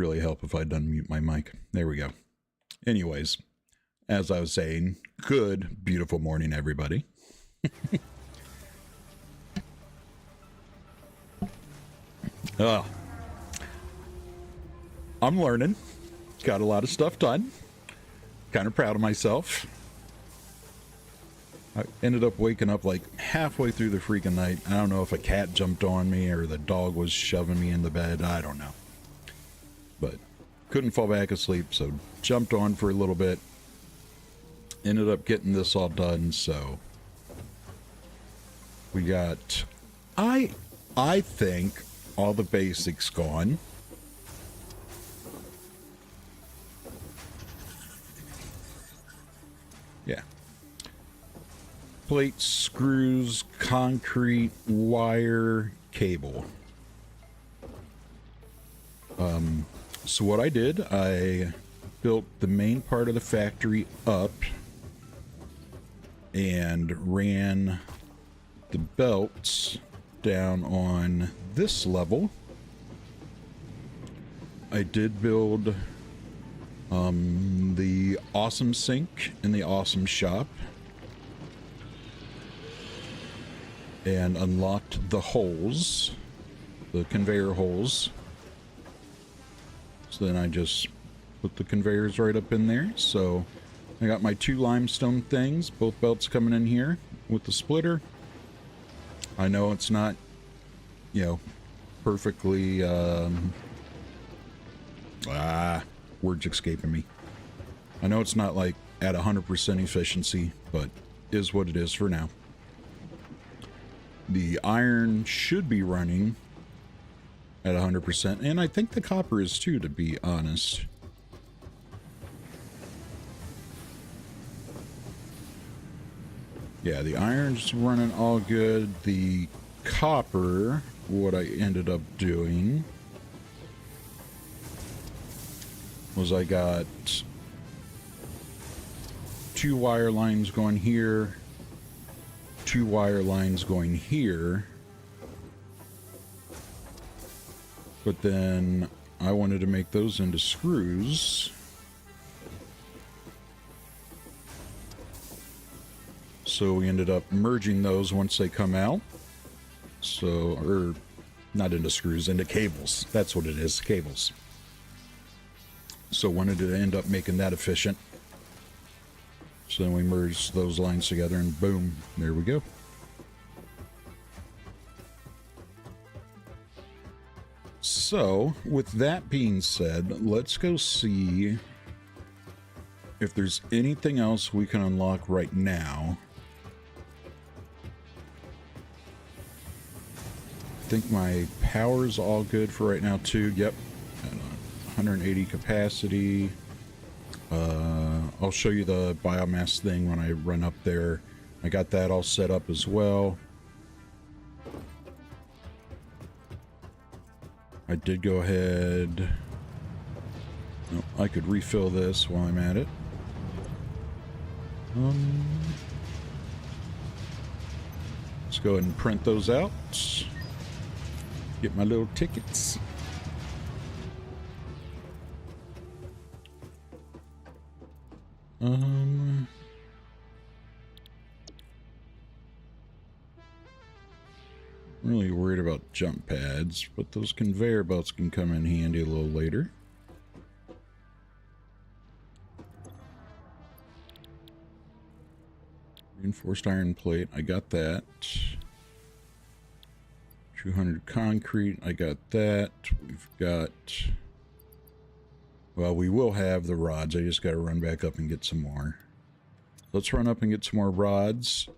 really help if I'd unmute my mic. There we go. Anyways, as I was saying, good, beautiful morning, everybody. I'm learning. Got a lot of stuff done. Kind of proud of myself. I ended up waking up like halfway through the freaking night. I don't know if a cat jumped on me or the dog was shoving me in the bed. I don't know. But couldn't fall back asleep, so jumped on for a little bit. Ended up getting this all done, so we got I think all the basics gone. Yeah. Plates, screws, concrete, wire, cable. So what I did, I built the main part of the factory up and ran the belts down on this level. I did build the awesome sink in the awesome shop and unlocked the holes, the conveyor holes. So then I just put the conveyors right up in there. So I got my 2 limestone things, both belts coming in here with the splitter. I know it's not, you know, perfectly, words escaping me. I know it's not like at 100% efficiency, but is what it is for now. The iron should be running at 100%, and I think the copper is too, to be honest. Yeah, the iron's running all good. The copper, what I ended up doing was I got 2 wire lines going here, 2 wire lines going here. But then I wanted to make those into screws. So we ended up merging those once they come out. So, or not into screws, into cables. That's what it is, cables. So wanted to end up making that efficient. So then we merged those lines together and boom, there we go. So, with that being said, let's go see if there's anything else we can unlock right now. I think my power's all good for right now too. Yep, 180 capacity. I'll show you the biomass thing when I run up there. I got that all set up as well. I did go ahead. Oh, I could refill this while I'm at it. Let's go ahead and print those out. Get my little tickets. Really worried about jump pads, but those conveyor belts can come in handy a little later. Reinforced iron plate, I got that. 200 concrete, I got that. We've got... Well, we will have the rods. I just got to run back up and get some more. Let's run up and get some more rods.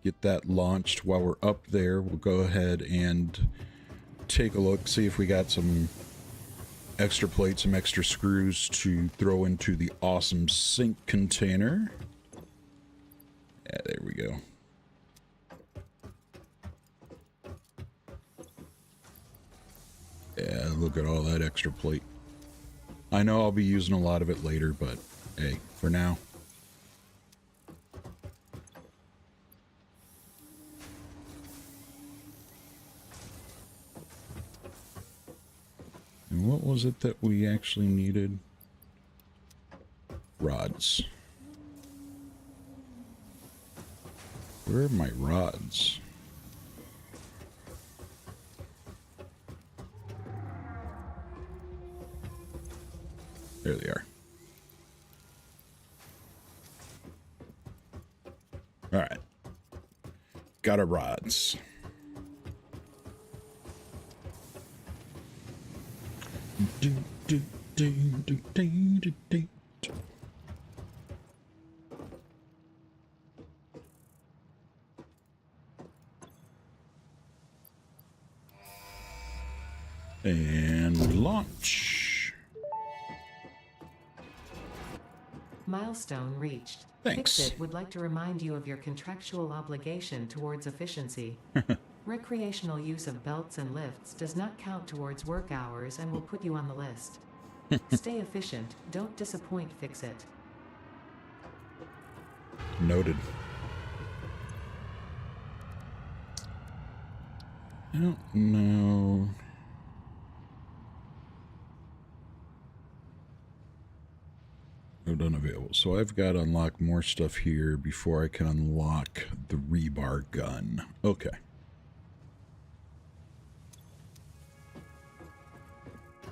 Get that launched. While we're up there, we'll go ahead and take a look, see if we got some extra plates, some extra screws to throw into the awesome sink container. Yeah, there we go. Yeah, look at all that extra plate. I know I'll be using a lot of it later, but hey, for now. And what was it that we actually needed? Rods. Where are my rods? There they are. All right. Got our rods. Do, do, do, do, do, do, do. And launch. Milestone reached. Thanks. Fixit would like to remind you of your contractual obligation towards efficiency. Recreational use of belts and lifts does not count towards work hours and will put you on the list. Stay efficient, don't disappoint Fixit. Noted. I don't know. Node unavailable. So I've got to unlock more stuff here before I can unlock the rebar gun. Okay.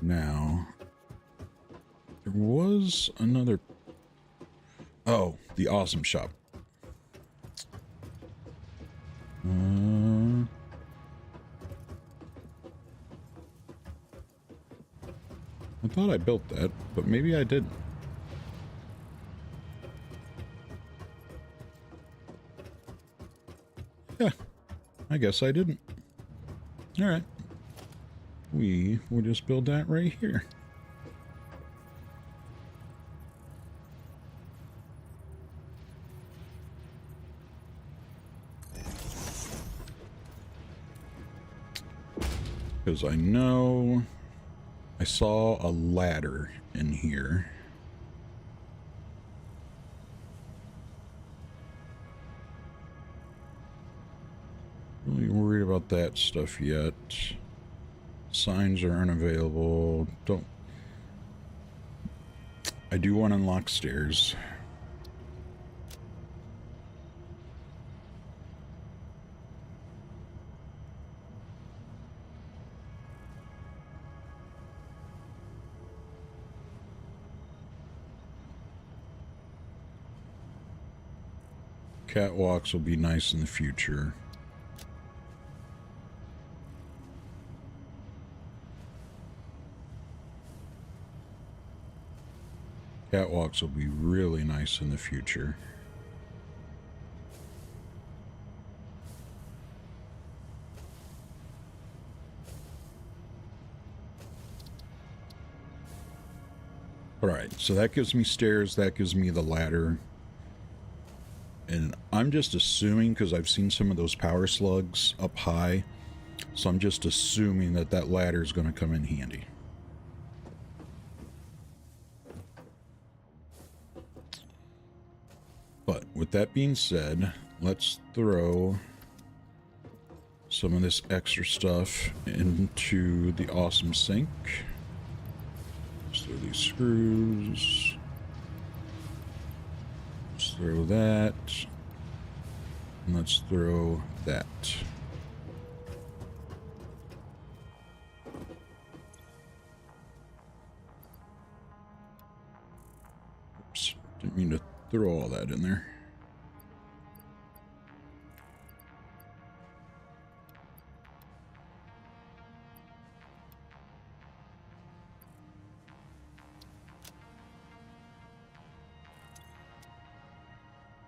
Now, there was another... Oh, the awesome shop. I thought I built that, but maybe I didn't. Yeah, I guess I didn't. All right. We will just build that right here. Because I know I saw a ladder in here. Really worried about that stuff yet. Signs are unavailable. Don't. I do want to unlock stairs. Catwalks will be nice in the future. Catwalks will be really nice in the future. Alright, so that gives me stairs, that gives me the ladder. And I'm just assuming, because I've seen some of those power slugs up high, so I'm just assuming that that ladder is going to come in handy. But with that being said, let's throw some of this extra stuff into the awesome sink. Let's throw these screws. Let's throw that. And let's throw that. Oops, didn't mean to throw all that in there.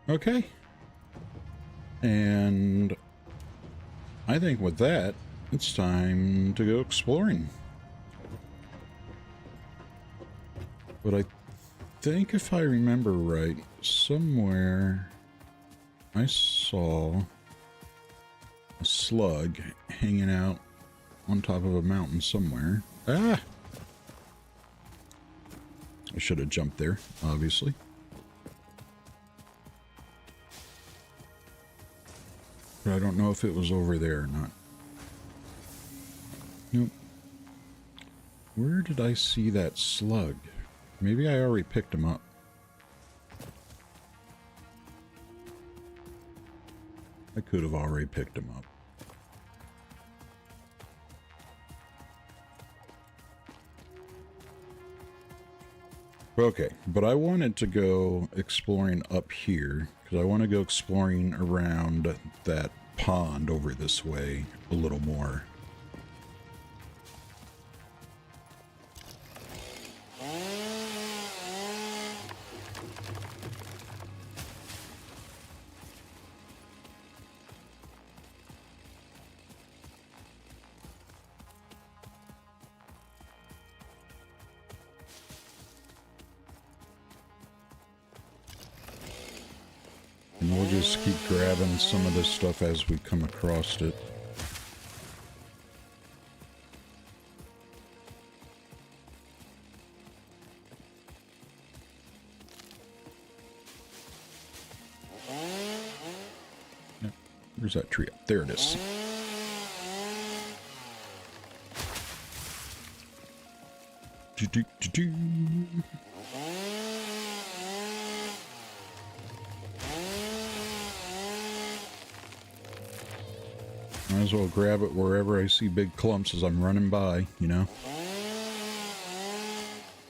Okay. And I think with that, it's time to go exploring. But I think if I remember right, somewhere I saw a slug hanging out on top of a mountain somewhere. Ah! I should have jumped there, obviously. But I don't know if it was over there or not. Nope. Where did I see that slug? Maybe I already picked him up. I could have already picked him up. Okay, but I wanted to go exploring up here, because I want to go exploring around that pond over this way a little more. And we'll just keep grabbing some of this stuff as we come across it. Yep. Where's that tree? There it is. Do-do-do-do. Might as well grab it wherever I see big clumps as I'm running by, you know?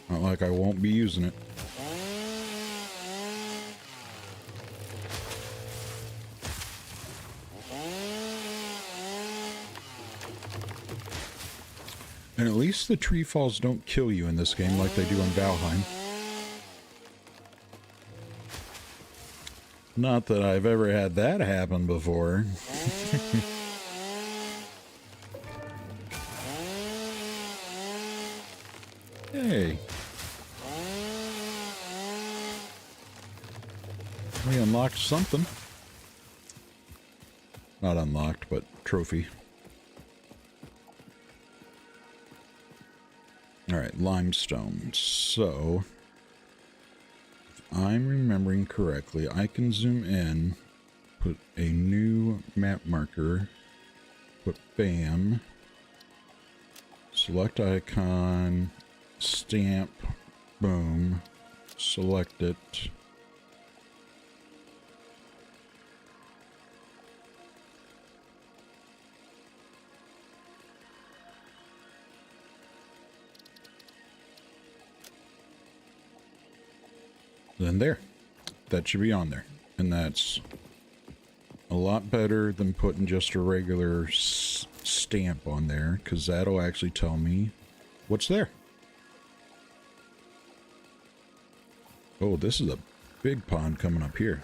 Not like I won't be using it. And at least the tree falls don't kill you in this game like they do in Valheim. Not that I've ever had that happen before. Hey. We unlocked something. Not unlocked, but trophy. Alright, limestone. So, if I'm remembering correctly, I can zoom in, put a new map marker, put BAM, select icon, stamp, boom, select it. Then there, that should be on there. And that's a lot better than putting just a regular stamp on there, because that'll actually tell me what's there. Oh, this is a big pond coming up here.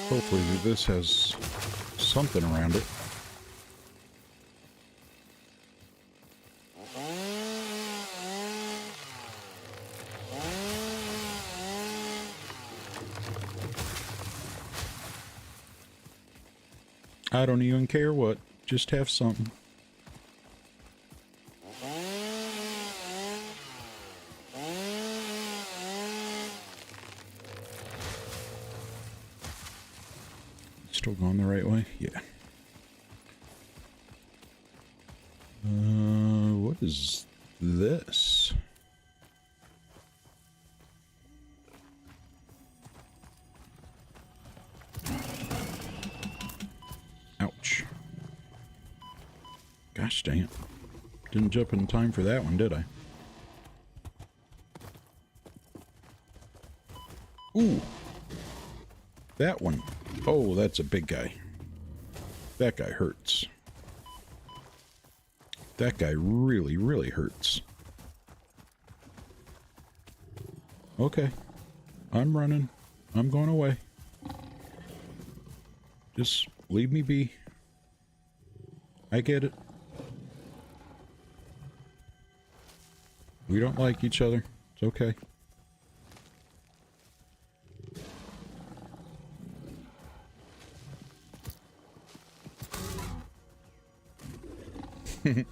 Hopefully this has something around it. I don't even care what, just have something. Still going the right way? Yeah. What is this? Ouch. Gosh dang it. Didn't jump in time for that one, did I? Ooh. That one. Oh, that's a big guy. That guy hurts. That guy really, really hurts. Okay. I'm running. I'm going away. Just leave me be. I get it. We don't like each other. It's okay. If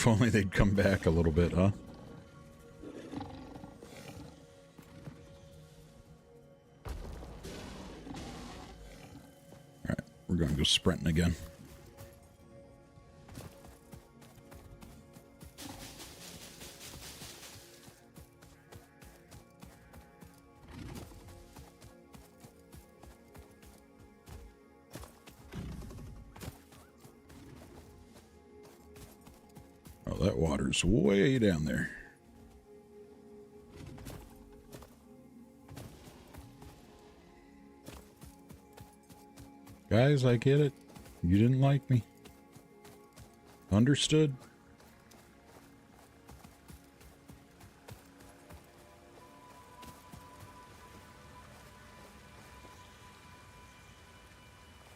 only they'd come back a little bit, huh? Alright, we're going to go sprinting again. Oh, that water's way down there. Guys, I get it. You didn't like me. Understood.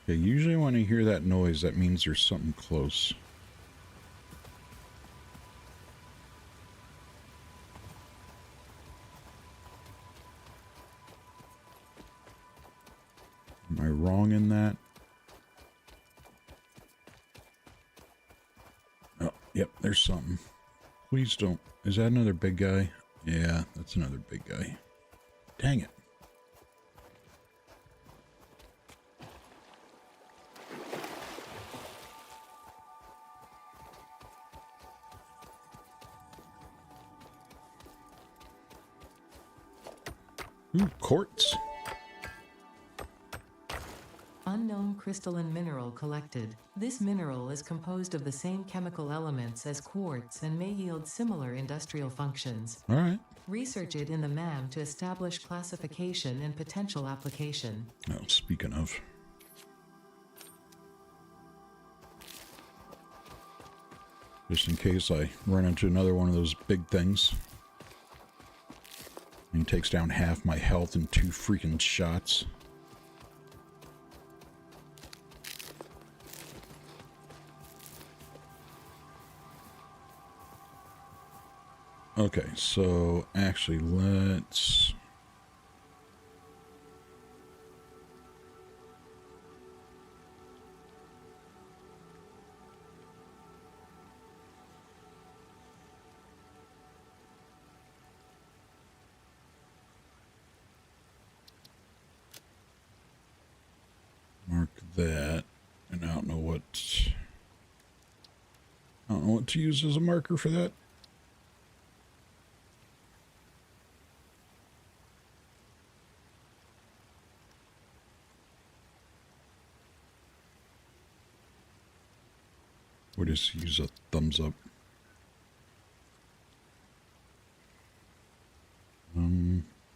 Okay, usually when I hear that noise, that means there's something close. Am I wrong in that? Oh, yep, there's something. Please don't. Is that another big guy? Yeah, that's another big guy. Dang it. Ooh, quartz. Unknown crystalline mineral collected. This mineral is composed of the same chemical elements as quartz and may yield similar industrial functions. All right. Research it in the MAM to establish classification and potential application. Oh, speaking of. Just in case I run into another one of those big things. And he takes down half my health in 2 freaking shots. Okay, so actually let's... mark that, and I don't know what to use as a marker for that. We'll just use a thumbs up.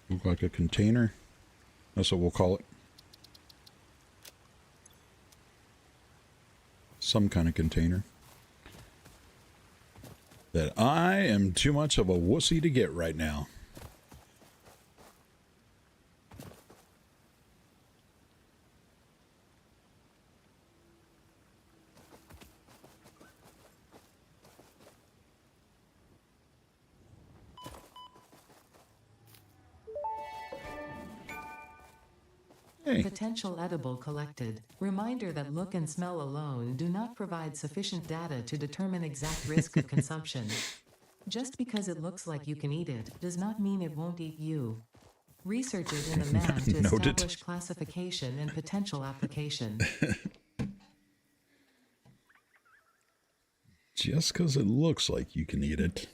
Look like a container. That's what we'll call it. Some kind of container. That I am too much of a wussy to get right now. Hey. Potential edible collected. Reminder that look and smell alone do not provide sufficient data to determine exact risk of consumption. Just because it looks like you can eat it does not mean it won't eat you. Research it in the MAM to establish classification and potential application. Just because it looks like you can eat it.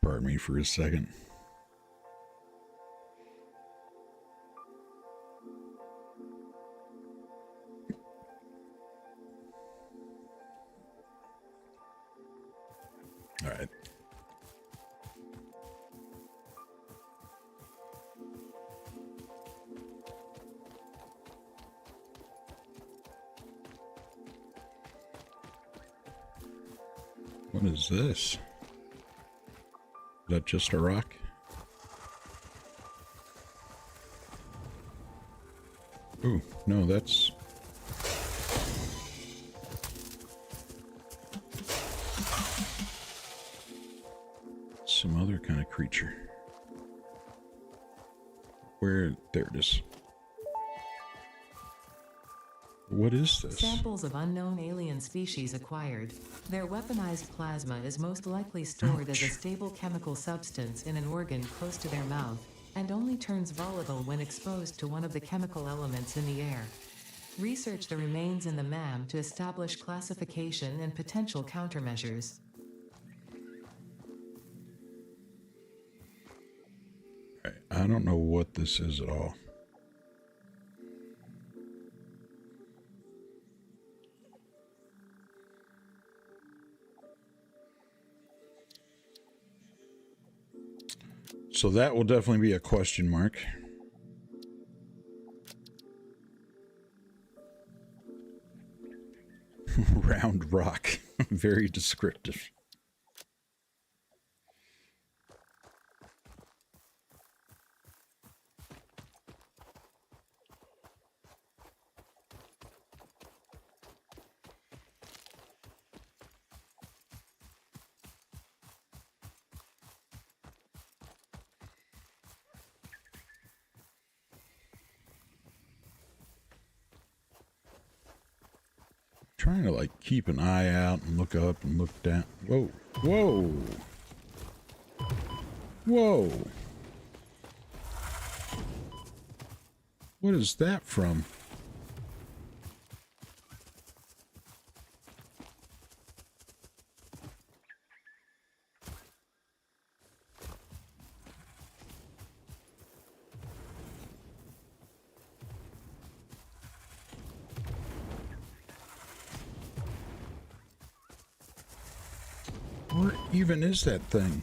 Pardon me for a second. All right. What is this? Is that just a rock? Ooh, no, that's... some other kind of creature. Where? There it is. What is this? Samples of unknown alien species acquired. Their weaponized plasma is most likely stored as a stable chemical substance in an organ close to their mouth, and only turns volatile when exposed to one of the chemical elements in the air. Research the remains in the MAM to establish classification and potential countermeasures. I don't know what this is at all. So that will definitely be a question mark. Round rock. Very descriptive. Trying to like keep an eye out and look up and look down. Whoa, whoa, whoa. What is that from? Where even is that thing?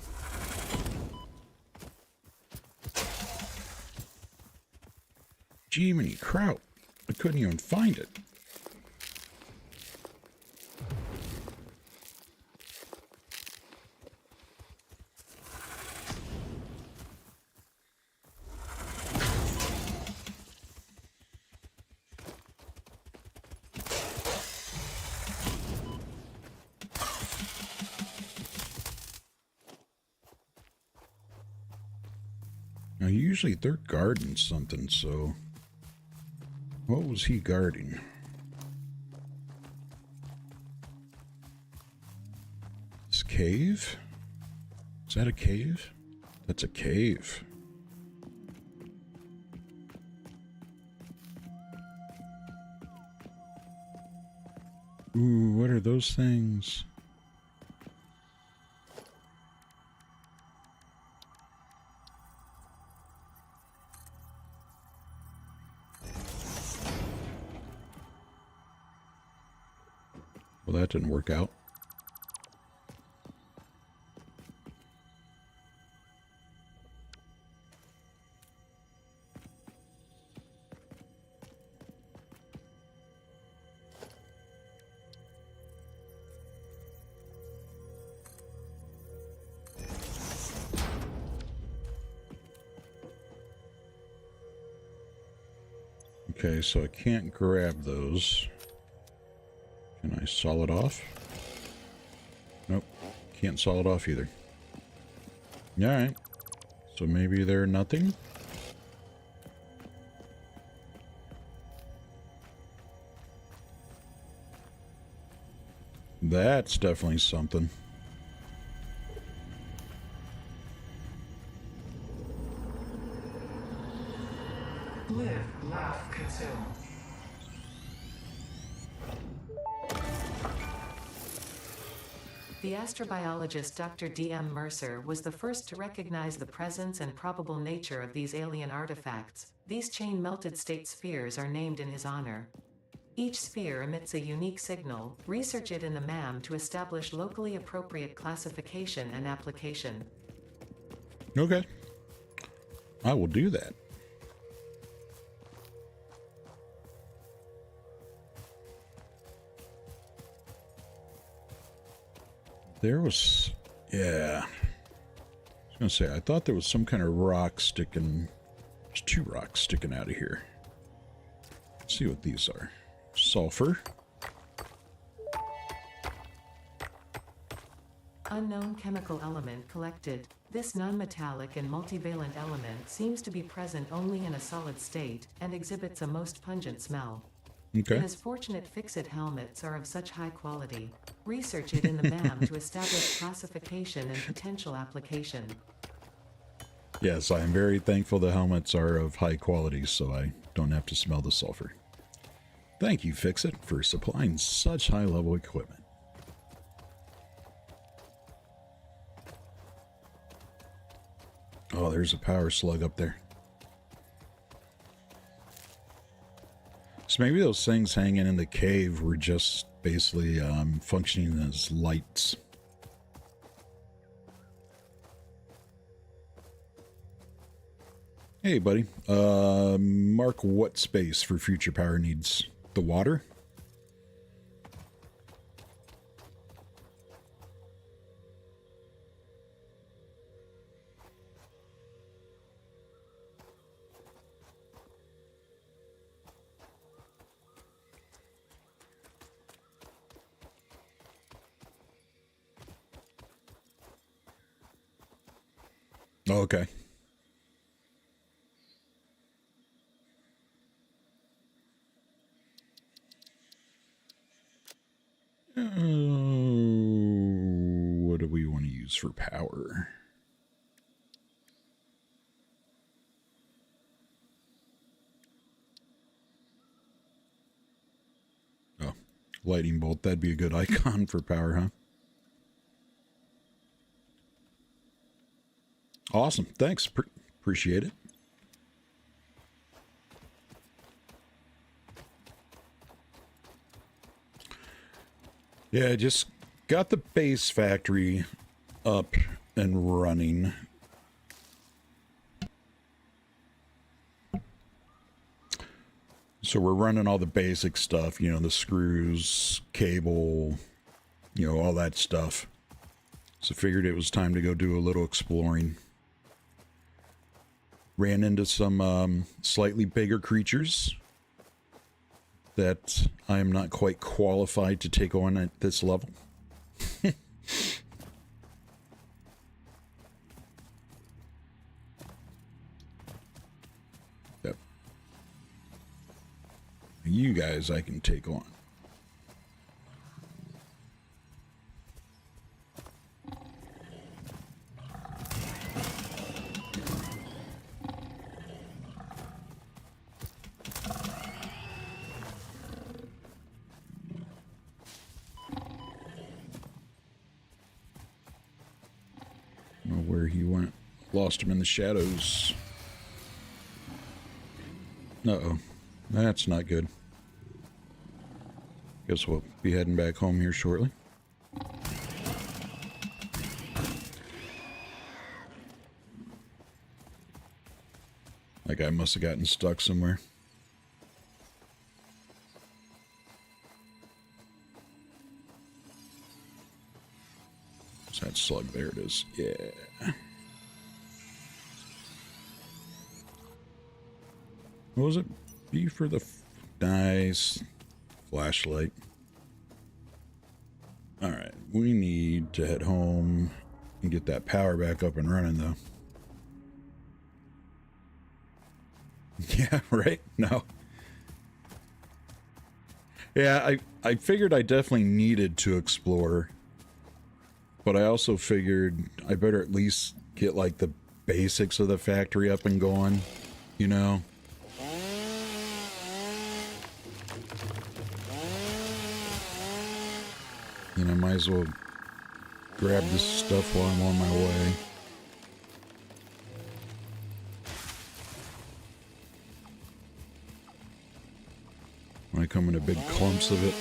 Jiminy Kraut. I couldn't even find it. Now, usually they're guarding something, so... what was he guarding? This cave? Is that a cave? That's a cave. Ooh, what are those things? Well, that didn't work out. Okay, so I can't grab those. Can I saw it off? Nope. Can't saw it off either. Alright. So maybe they're nothing? That's definitely something. Live, laugh, consume. The astrobiologist Dr. D.M. Mercer was the first to recognize the presence and probable nature of these alien artifacts. These chain-melted state spheres are named in his honor. Each sphere emits a unique signal. Research it in the MAM to establish locally appropriate classification and application. Okay. I will do that. There was, yeah. I was gonna say, I thought there was some kind of rock sticking. There's two rocks sticking out of here. Let's see what these are. Sulfur. Unknown chemical element collected. This non-metallic and multivalent element seems to be present only in a solid state, and exhibits a most pungent smell. Okay. It is fortunate fix-it helmets are of such high quality. Research it in the MAM to establish classification and potential application. Yes, I am very thankful the helmets are of high quality, so I don't have to smell the sulfur. Thank you, Fix-It, for supplying such high-level equipment. Oh, there's a power slug up there. So maybe those things hanging in the cave were just basically functioning as lights. Hey, buddy. Mark what space for future power needs? The water? Oh, okay. What do we want to use for power? Oh, lightning bolt. That'd be a good icon for power, huh? Awesome. Thanks. Appreciate it. Yeah, I just got the base factory up and running. So we're running all the basic stuff, you know, the screws, cable, you know, all that stuff. So figured it was time to go do a little exploring. Ran into some slightly bigger creatures that I am not quite qualified to take on at this level. Yep. You guys I can take on. Where he went. Lost him in the shadows. Uh-oh. That's not good. Guess we'll be heading back home here shortly. That guy must have gotten stuck somewhere. What's that slug? There it is. Yeah. What was it? B for the nice flashlight. Alright, we need to head home and get that power back up and running, though. Yeah, right? No. Yeah, I figured I definitely needed to explore. But I also figured I better at least get, like, the basics of the factory up and going, you know? And I might as well grab this stuff while I'm on my way. When I come in big clumps of it.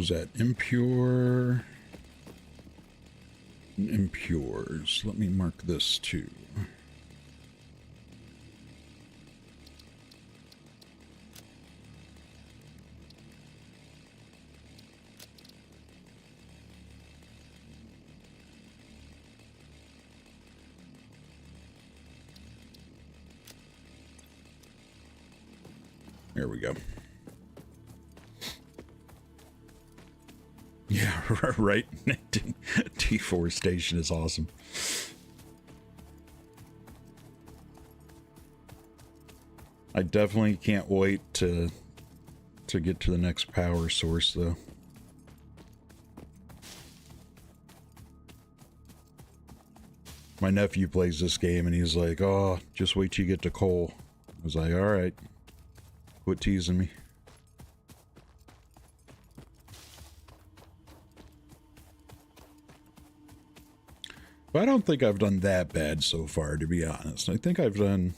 was that? Impure and impures. Let me mark this too. There we go. Yeah, right. Deforestation is awesome. I definitely can't wait to get to the next power source, though. My nephew plays this game, and he's like, "Oh, just wait till you get to coal." I was like, "All right, quit teasing me." But I don't think I've done that bad so far, to be honest. I think I've done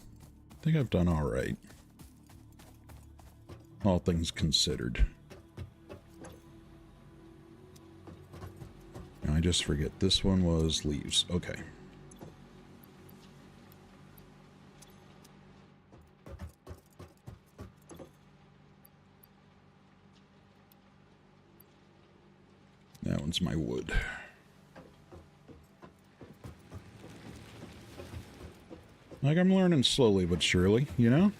all right. All things considered. I just forget. This one was leaves. Okay. That one's my wood. Like, I'm learning slowly but surely, you know?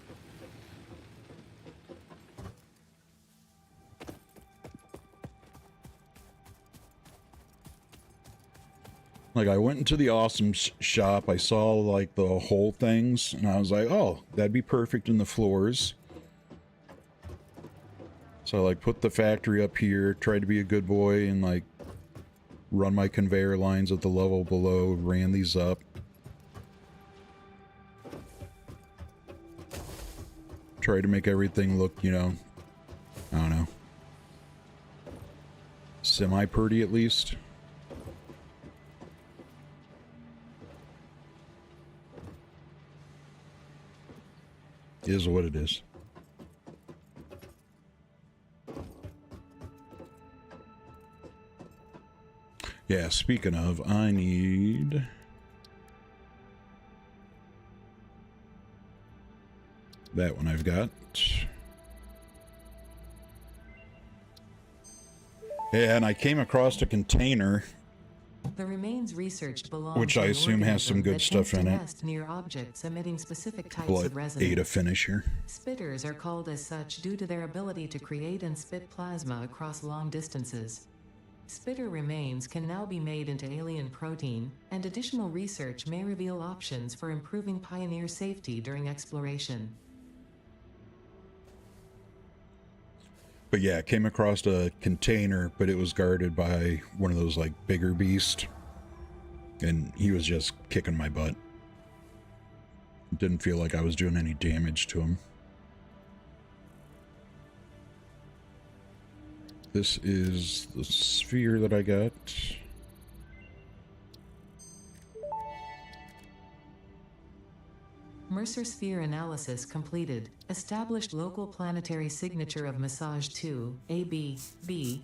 Like, I went into the awesome shop, I saw, like, the whole things, and I was like, oh, that'd be perfect in the floors. So I, like, put the factory up here, tried to be a good boy, and, like, run my conveyor lines at the level below, ran these up. Try to make everything look, you know, I don't know, semi-pretty at least. Is what it is. Yeah, speaking of, I need... that one I've got. Yeah, and I came across a container, The remains researched belong which to I an assume has some organism good that stuff tends in to it. nest near objects emitting specific types Blood of resonance. 8 finish here. Spitters are called as such due to their ability to create and spit plasma across long distances. Spitter remains can now be made into alien protein, and additional research may reveal options for improving Pioneer safety during exploration. But yeah, came across a container, but it was guarded by one of those, like, bigger beasts. And he was just kicking my butt. Didn't feel like I was doing any damage to him. This is the sphere that I got. Mercer sphere analysis completed. Established local planetary signature of massage 2, AB,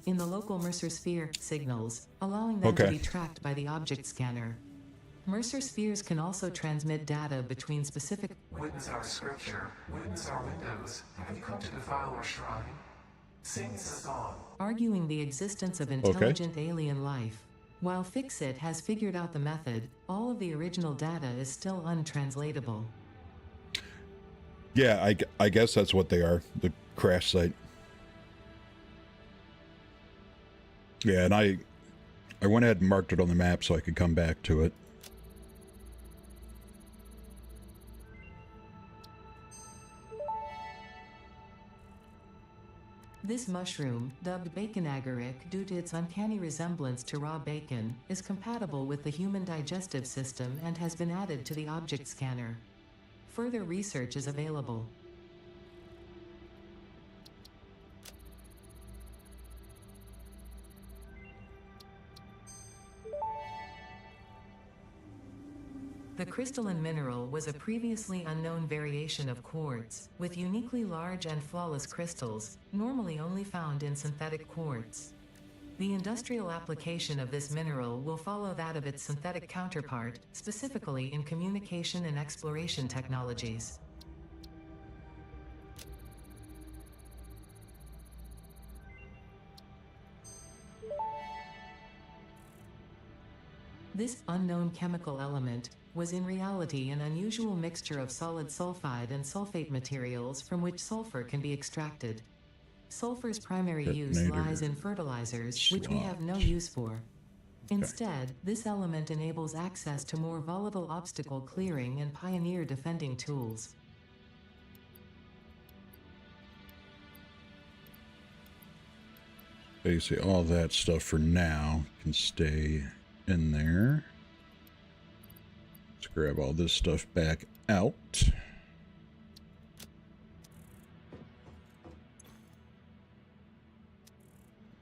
in the local Mercer sphere signals, allowing them to be tracked by the object scanner. Mercer spheres can also transmit data between specific... Witness our scripture, witness our windows. Have you come to defile our shrine? Sing us a song. Arguing the existence of intelligent alien life. While Fixit has figured out the method, all of the original data is still untranslatable. Yeah, I guess that's what they are, the crash site. Yeah, and I went ahead and marked it on the map so I could come back to it. This mushroom, dubbed bacon agaric due to its uncanny resemblance to raw bacon, is compatible with the human digestive system and has been added to the object scanner. Further research is available. The crystalline mineral was a previously unknown variation of quartz, with uniquely large and flawless crystals, normally only found in synthetic quartz. The industrial application of this mineral will follow that of its synthetic counterpart, specifically in communication and exploration technologies. This unknown chemical element was in reality an unusual mixture of solid sulfide and sulfate materials from which sulfur can be extracted. Sulfur's primary use Detonator lies in fertilizers, which we have no slot. use for. Instead, this element enables access to more volatile obstacle clearing and pioneer defending tools. Basically, all that stuff for now can stay in there. Let's grab all this stuff back out.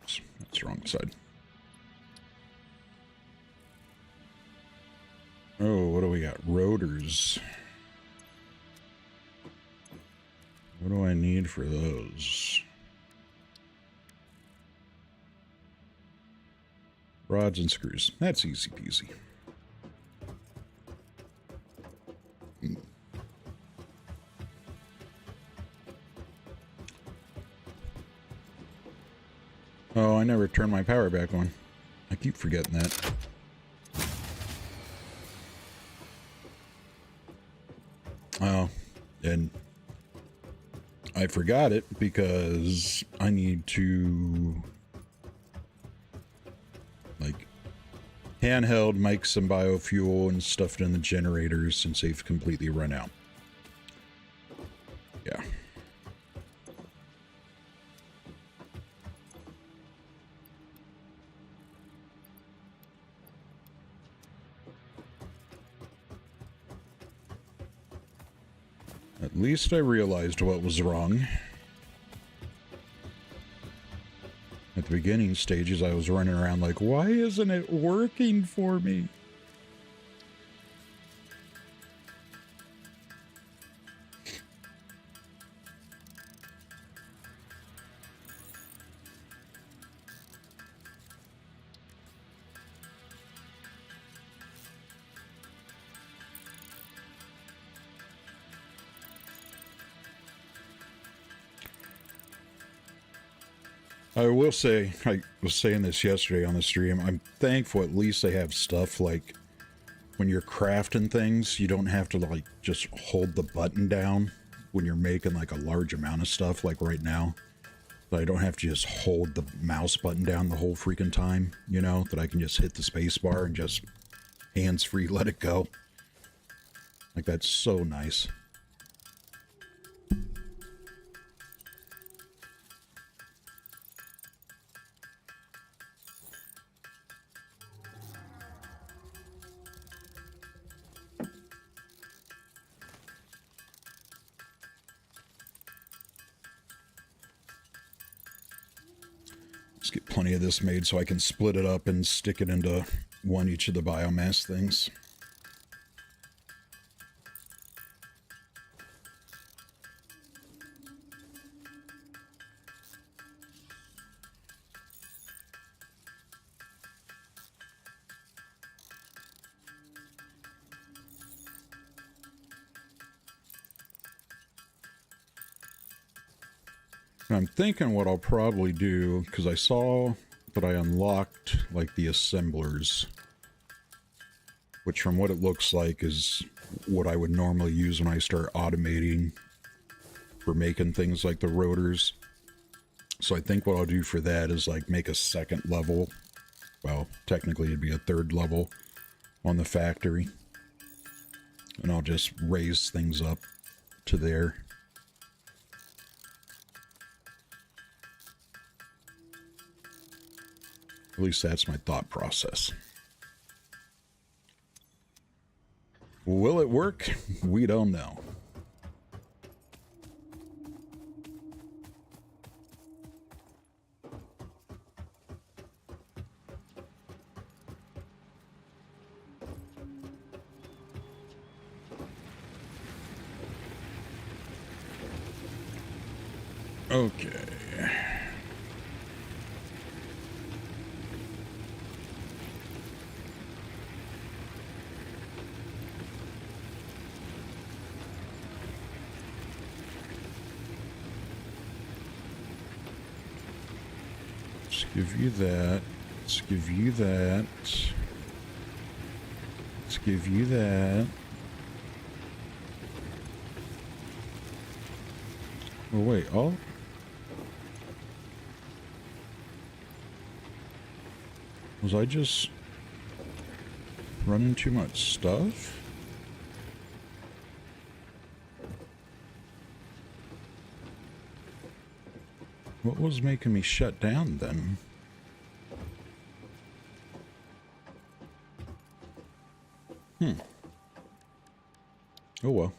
Oops, that's the wrong side. Oh, what do we got? Rotors. What do I need for those? Rods and screws. That's easy peasy. Oh, I never turned my power back on. I keep forgetting that. Oh, and I forgot it because I need to handheld make some biofuel and stuff in the generators since they've completely run out. Yeah. At least I realized what was wrong. At the beginning stages, I was running around like, why isn't it working for me? I will say, I was saying this yesterday on the stream, I'm thankful at least they have stuff like when you're crafting things, you don't have to like just hold the button down when you're making like a large amount of stuff like right now. That I don't have to just hold the mouse button down the whole freaking time, you know, that I can just hit the space bar and just hands-free let it go. Like that's so nice. Get plenty of this made so I can split it up and stick it into one each of the biomass things. I'm thinking what I'll probably do, because I saw that I unlocked, like, the assemblers, which from what it looks like is what I would normally use when I start automating for making things like the rotors. So I think what I'll do for that is, like, make a second level. Well, technically it'd be a third level on the factory. And I'll just raise things up to there. At least that's my thought process. Will it work? We don't know. Okay. Let's give you that. Let's give you that. Let's give you that. Oh, wait. Oh. Was I just running too much stuff? What was making me shut down then? Oh well.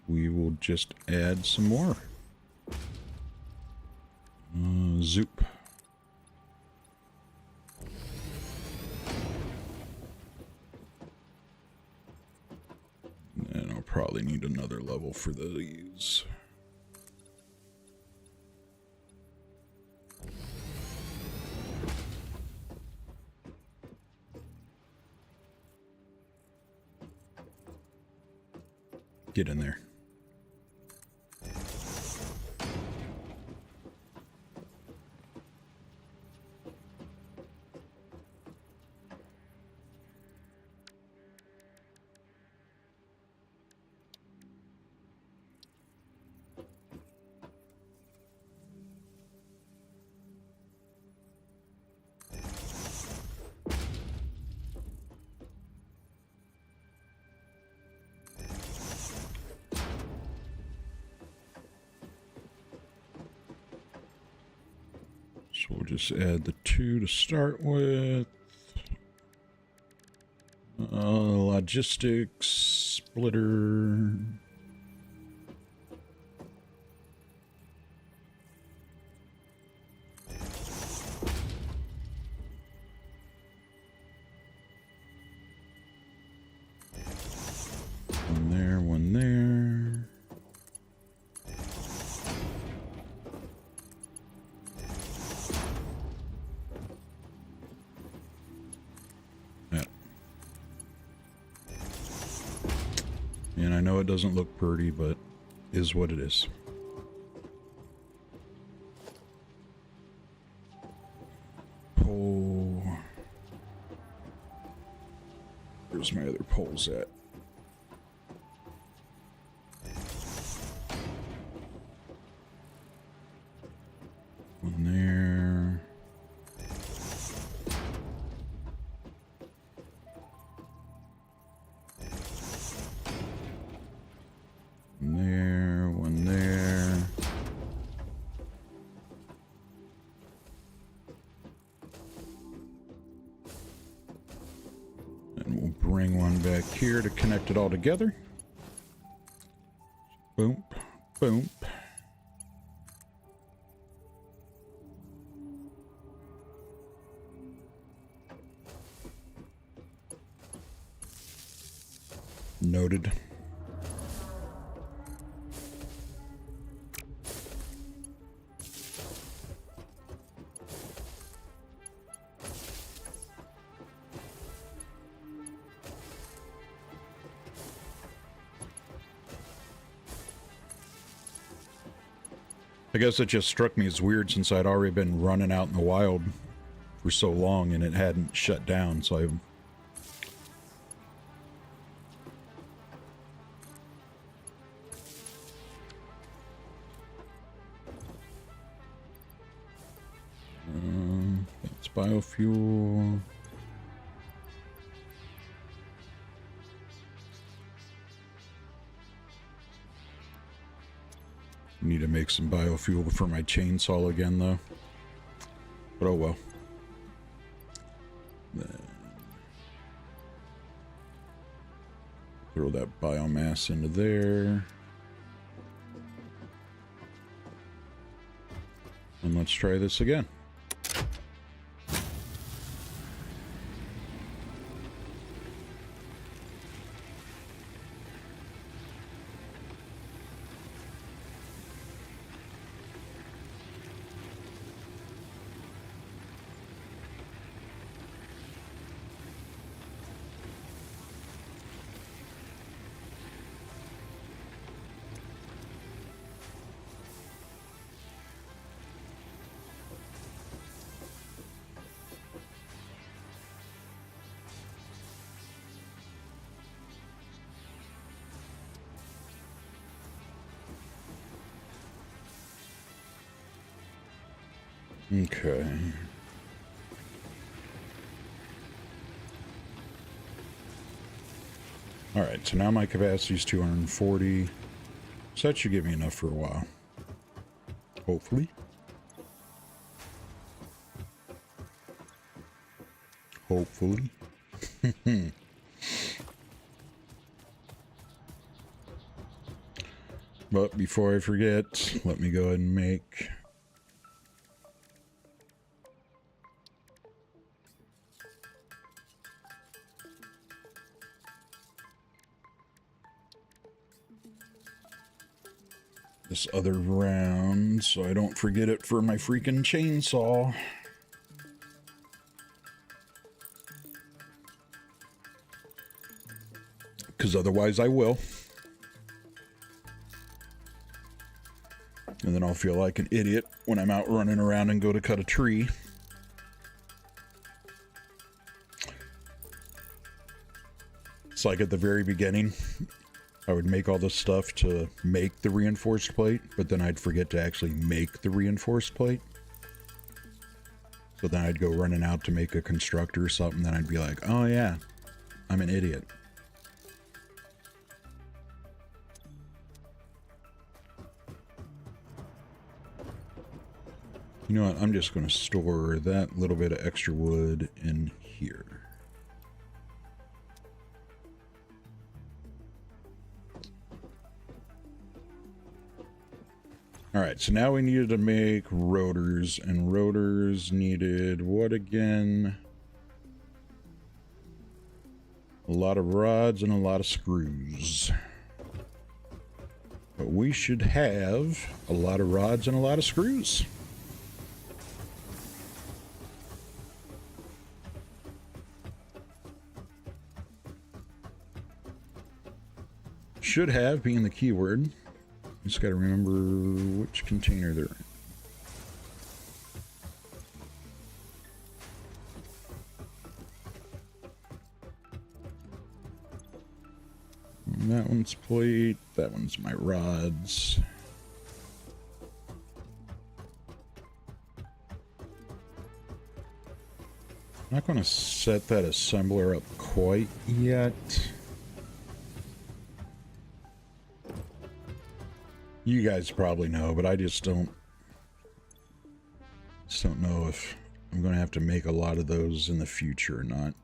We will just add some more. Zoop. And I'll probably need another level for these. Get in there. So we'll just add the 2 to start with. Logistics, splitter. One there, one there. And I know it doesn't look pretty, but is what it is. Pole. Where's my other poles at? One there. One there. And we'll bring one back here to connect it all together. Boom, boom. Noted. I guess it just struck me as weird since I'd already been running out in the wild for so long and it hadn't shut down, so I... That's biofuel. Need to make some biofuel for my chainsaw again, though. But oh well. Then throw that biomass into there. And let's try this again. Okay. Alright, so now my capacity is 240. So that should give me enough for a while. Hopefully. Hopefully. But before I forget, let me go ahead and make this other round so I don't forget it for my freaking chainsaw. Because otherwise I will. And then I'll feel like an idiot when I'm out running around and go to cut a tree. It's like at the very beginning, I would make all the stuff to make the reinforced plate, but then I'd forget to actually make the reinforced plate. So then I'd go running out to make a constructor or something, then I'd be like, oh yeah, I'm an idiot. You know what, I'm just going to store that little bit of extra wood in here. Alright, so now we needed to make rotors, and rotors needed what again? A lot of rods and a lot of screws. But we should have a lot of rods and a lot of screws. Should have being the keyword. Just got to remember which container they're in. And that one's plate, that one's my rods. I'm not going to set that assembler up quite yet. You guys probably know, but I just don't know if I'm going to have to make a lot of those in the future or not.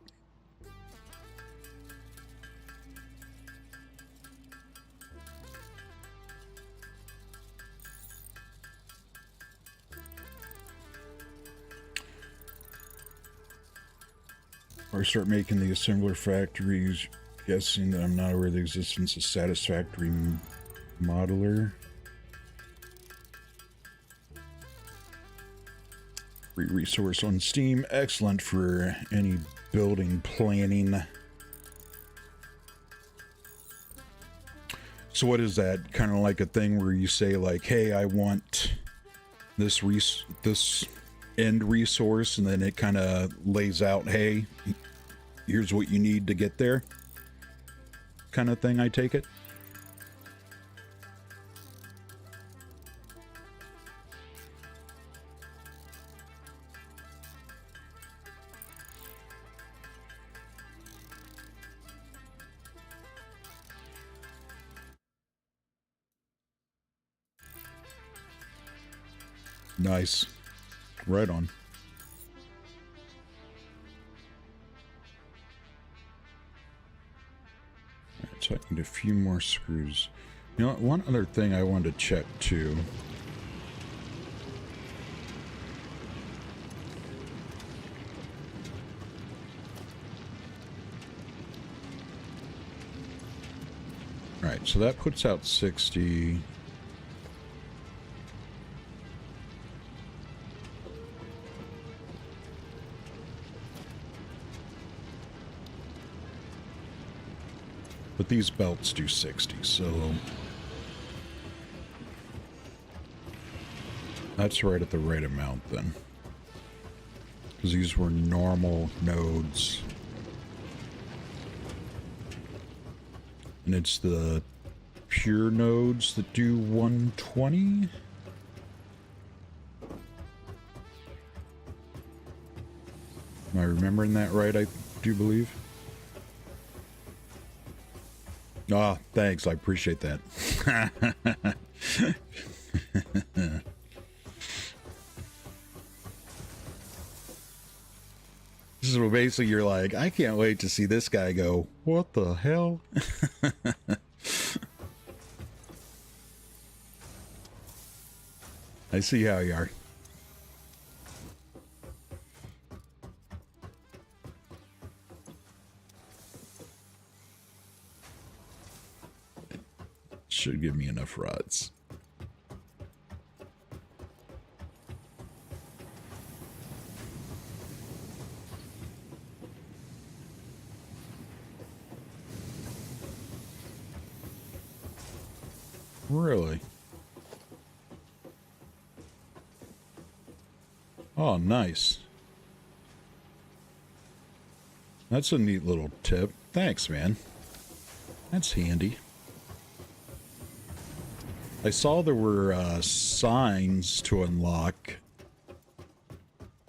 Or start making the assembler factories, guessing that I'm not aware of the existence of Satisfactory modeler. Free resource on Steam, excellent for any building planning. So what is that? Kind of like a thing where you say like, hey, I want this end resource, and then it kind of lays out, hey, here's what you need to get there, kind of thing, I take it. Nice. Right on. Alright, so I need a few more screws. You know, one other thing I wanted to check too. Alright, so that puts out 60. But these belts do 60, so that's right at the right amount then. Because these were normal nodes. And it's the pure nodes that do 120? Am I remembering that right? I do believe. Ah, thanks. I appreciate that. So basically you're like, I can't wait to see this guy go, what the hell? I see how you are. Should give me enough rods. Really? Oh, nice. That's a neat little tip. Thanks, man. That's handy. I saw there were signs to unlock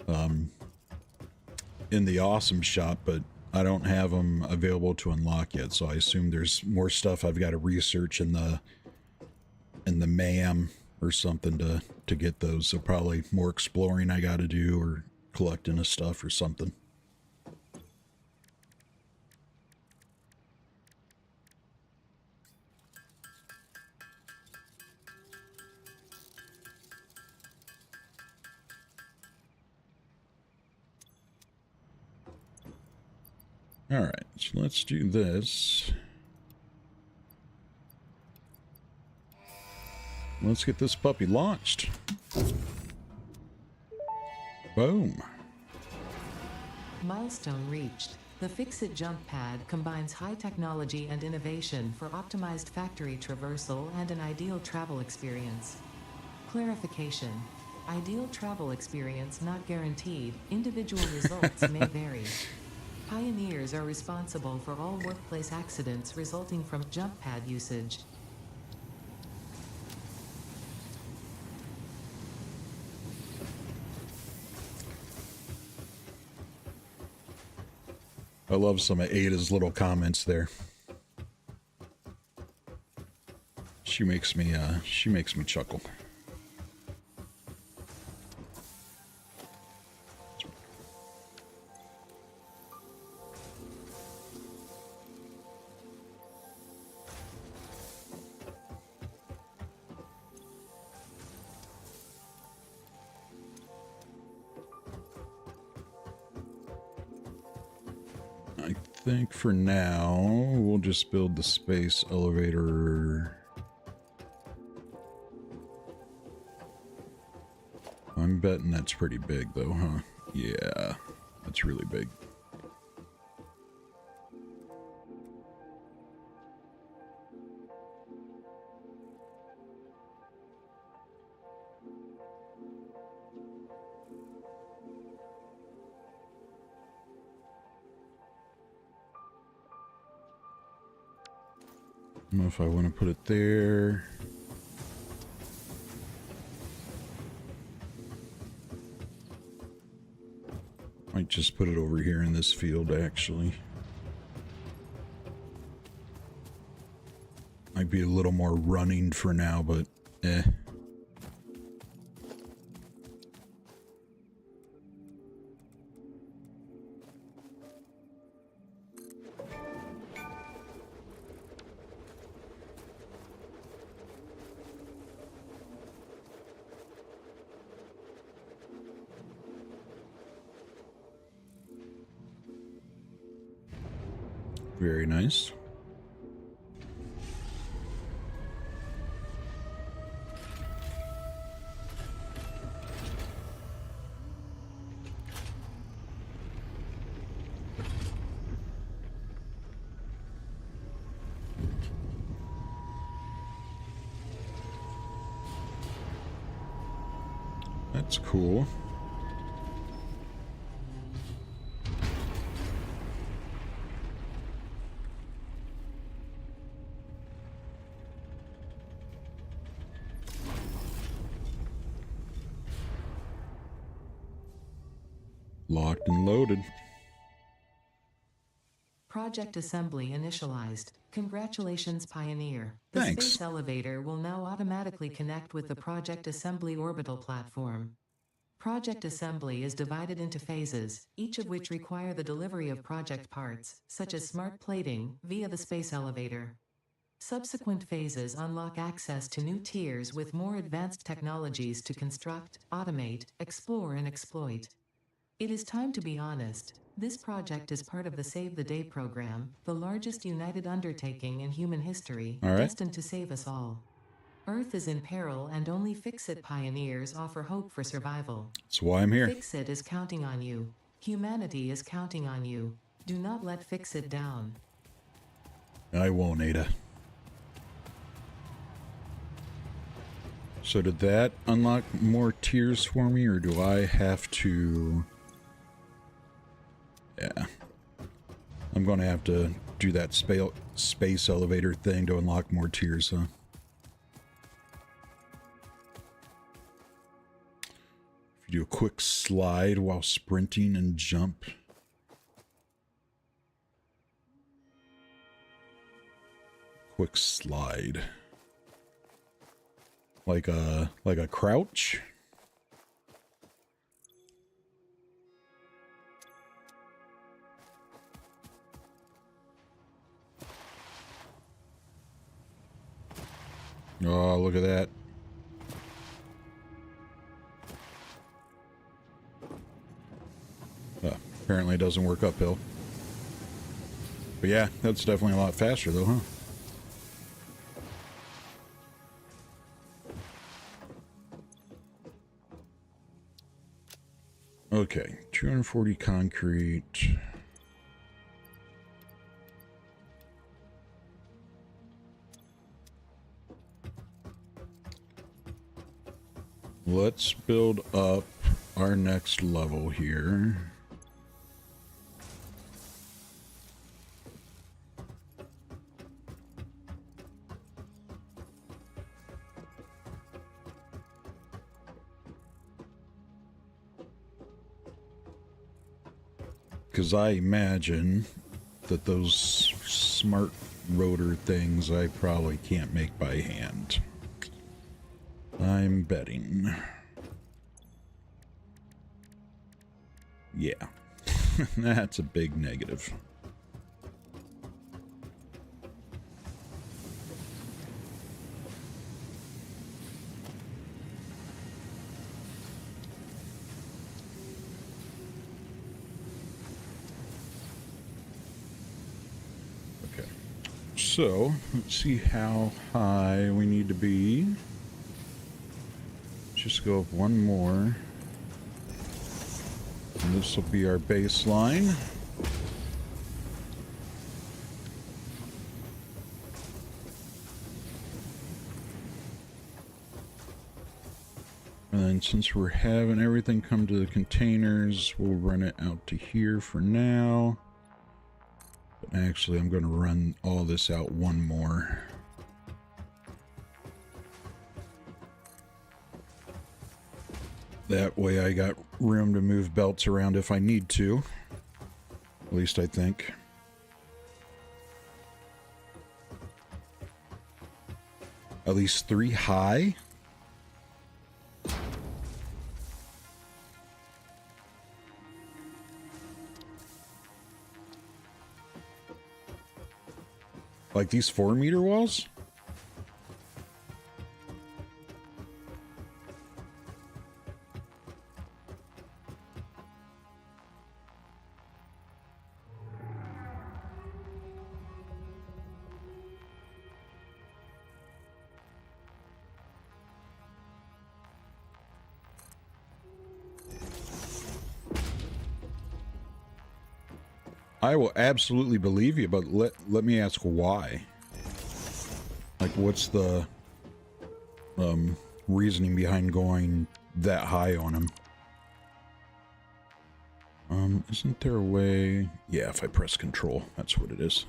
in the Awesome Shop, but I don't have them available to unlock yet, so I assume there's more stuff I've got to research in the MAM or something to get those. So probably more exploring I got to do or collecting of stuff or something. All right, so let's do this. Let's get this puppy launched. Boom. Milestone reached. The Fix-It jump pad combines high technology and innovation for optimized factory traversal and an ideal travel experience. Clarification. Ideal travel experience not guaranteed. Individual results may vary. Pioneers are responsible for all workplace accidents resulting from jump pad usage. I love some of Ada's little comments there. She makes me chuckle. I think for now we'll just build the space elevator. I'm betting that's pretty big though, huh? Yeah, that's really big. I don't know if I want to put it there. Might just put it over here in this field, actually. Might be a little more running for now, but eh. Very nice. That's cool. Locked and loaded. Project assembly initialized. Congratulations, Pioneer. The Thanks. space elevator will now automatically connect with the Project Assembly orbital platform. Project assembly is divided into phases, each of which require the delivery of project parts, such as smart plating, via the space elevator. Subsequent phases unlock access to new tiers with more advanced technologies to construct, automate, explore, and exploit. It is time to be honest. This project is part of the Save the Day program, the largest united undertaking in human history, All right. destined to save us all. Earth is in peril and only Fix-It pioneers offer hope for survival. That's why I'm here. Fix-It is counting on you. Humanity is counting on you. Do not let Fix-It down. I won't, Ada. So did that unlock more tiers for me, or do I have to... Yeah. I'm going to have to do that space elevator thing to unlock more tiers, huh? If you do a quick slide while sprinting and jump. Quick slide. Like a crouch? Oh, look at that. Apparently it doesn't work uphill. But yeah, that's definitely a lot faster though, huh? Okay, 240 concrete. Let's build up our next level here. Because I imagine that those smart rotor things I probably can't make by hand. I'm betting. Yeah. That's a big negative. Okay. So, let's see how high we need to be. Just go up one more. And this will be our baseline. And then since we're having everything come to the containers, we'll run it out to here for now. But actually, I'm going to run all this out one more. That way I got room to move belts around if I need to. At least I think. At least 3 high? Like these 4-meter walls? I will absolutely believe you, but let me ask why. Like, what's the reasoning behind going that high on him? Isn't there a way? Yeah, if I press control, that's what it is.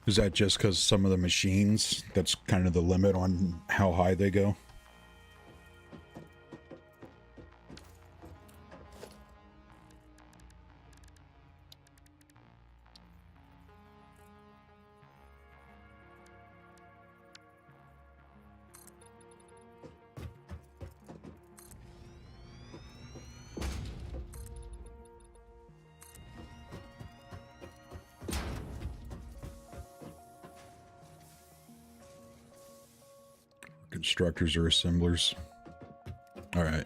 Is that just because some of the machines, that's kind of the limit on how high they go? Constructors or assemblers. All right.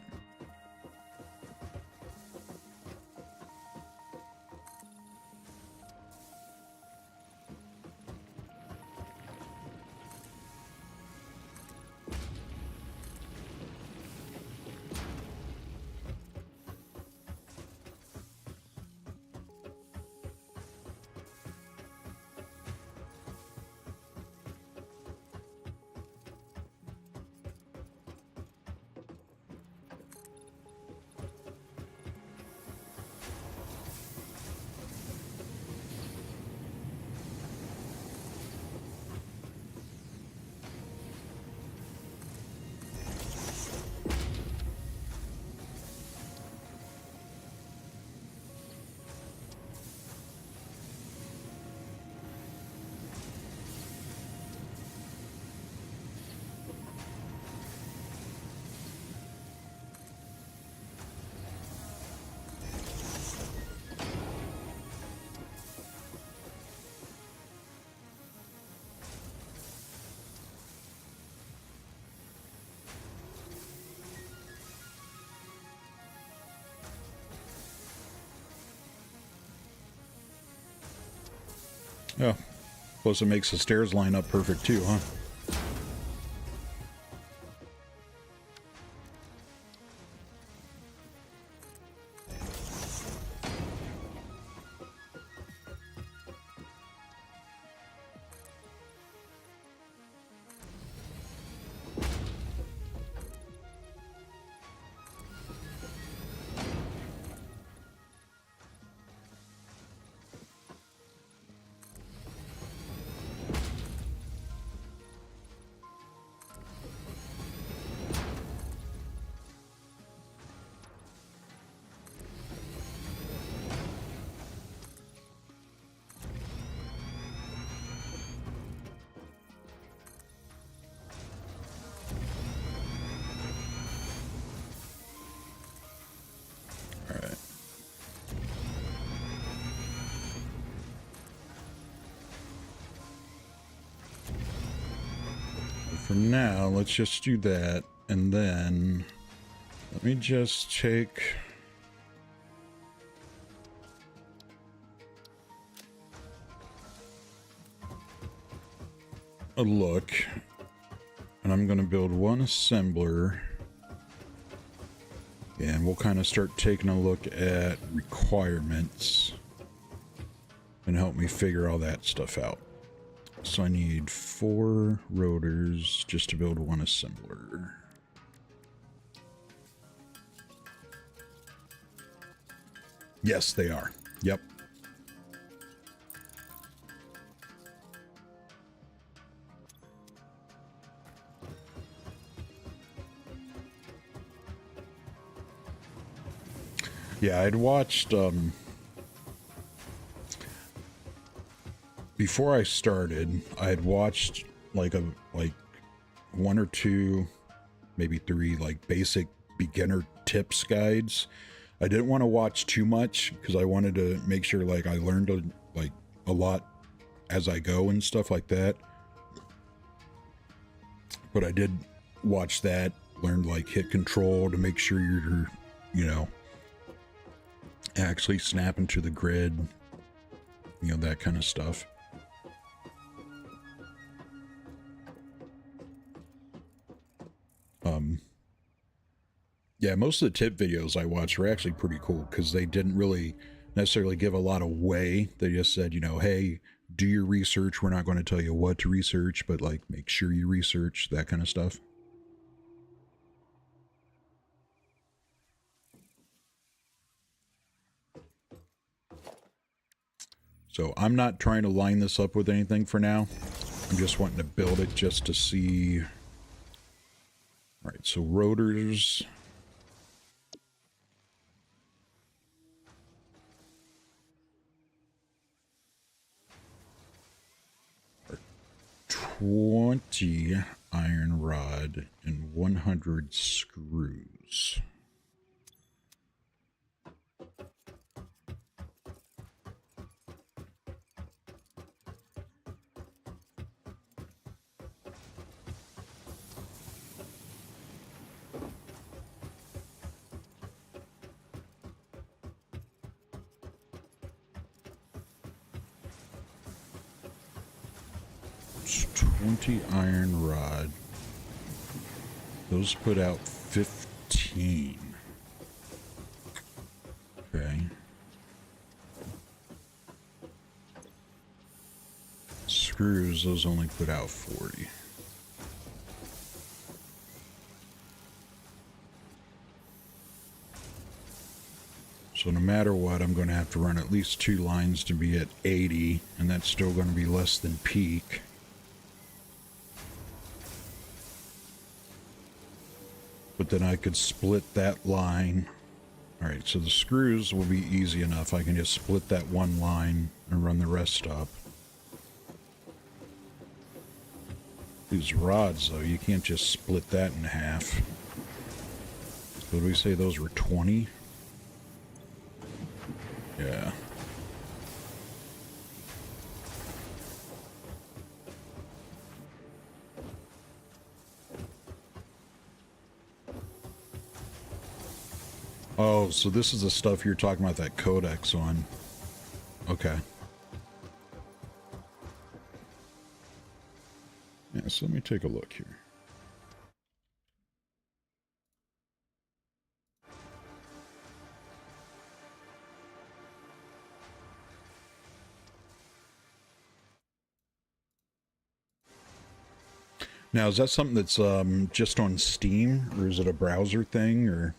Yeah. Plus it makes the stairs line up perfect too, huh? For now, let's just do that, and then let me just take a look, and I'm going to build one assembler, and we'll kind of start taking a look at requirements and help me figure all that stuff out. So I need 4 rotors just to build one assembler. Yes, they are. Yep. Yeah, I'd watched, before I started, I had watched like 1 or 2, maybe 3, like basic beginner tips guides. I didn't want to watch too much because I wanted to make sure like I learned a lot as I go and stuff like that. But I did watch that, learned like hit control to make sure you're, you know, actually snapping to the grid, you know, that kind of stuff. Yeah, most of the tip videos I watched were actually pretty cool because they didn't really necessarily give a lot away. They just said, you know, hey, do your research. We're not going to tell you what to research, but like make sure you research, that kind of stuff. So I'm not trying to line this up with anything for now. I'm just wanting to build it just to see. All right, so rotors. Are 20 iron rod and 100 screws. It's 20 iron rod. Those put out 15. Okay. Screws, those only put out 40. So no matter what, I'm going to have to run at least 2 lines to be at 80, and that's still going to be less than peak. But then I could split that line. All right, so the screws will be easy enough. I can just split that one line and run the rest up. These rods, though, you can't just split that in half. What did we say those were 20? Yeah. Oh, so this is the stuff you're talking about that codex on. Okay. Yeah, so let me take a look here. Now, is that something that's just on Steam, or is it a browser thing, or?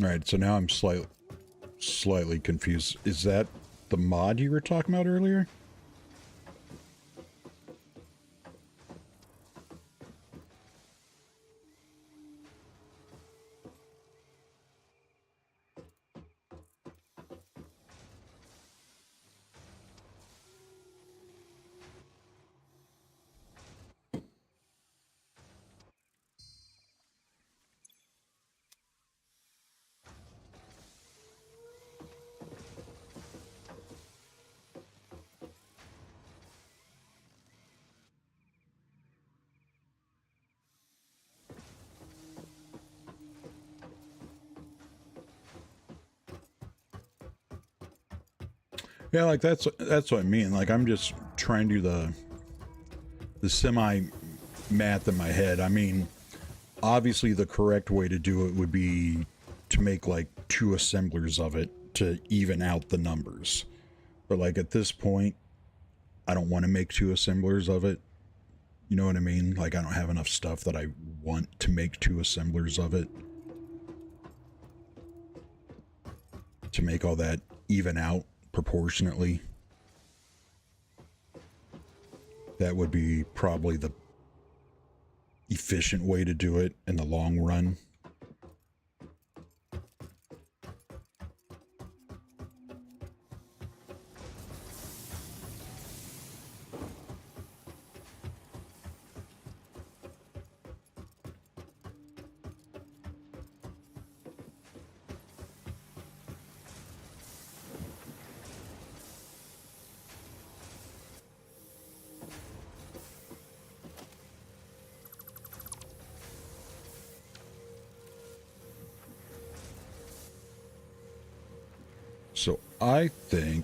All right, so now I'm slightly confused. Is that the mod you were talking about earlier? Yeah, like that's what I mean. Like I'm just trying to do the semi math in my head. I mean, obviously the correct way to do it would be to make like 2 assemblers of it to even out the numbers. But like at this point, I don't want to make 2 assemblers of it. You know what I mean? Like I don't have enough stuff that I want to make 2 assemblers of it. To make all that even out proportionately. That would be probably the efficient way to do it in the long run. So I think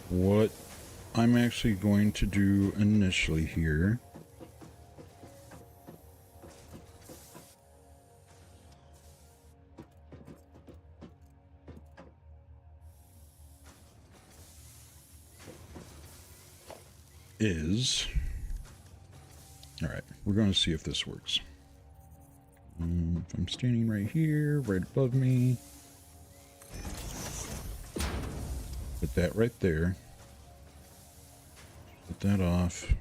what I'm actually going to do initially here is, all right, we're going to see if this works. If I'm standing right here, right above me, put that right there, put that off.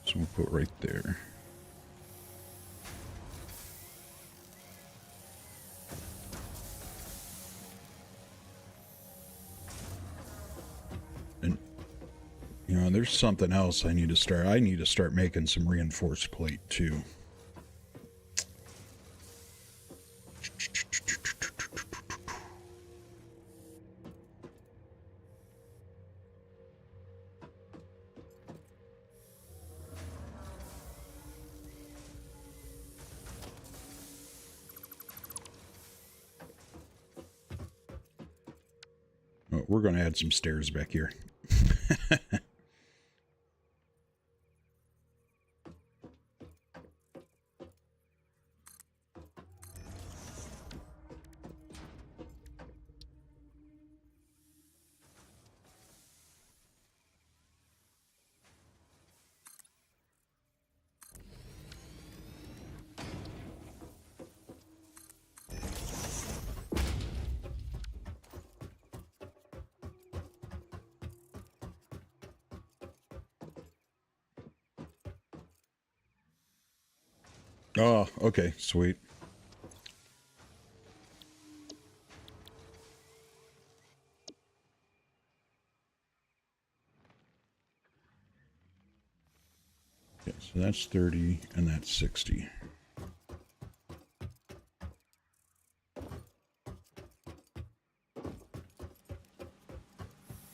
So we'll put right there. And, you know, there's something else I need to start. I need to start making some reinforced plate too. Oh, we're going to add some stairs back here. Oh, okay, sweet. Okay, so that's 30 and that's 60.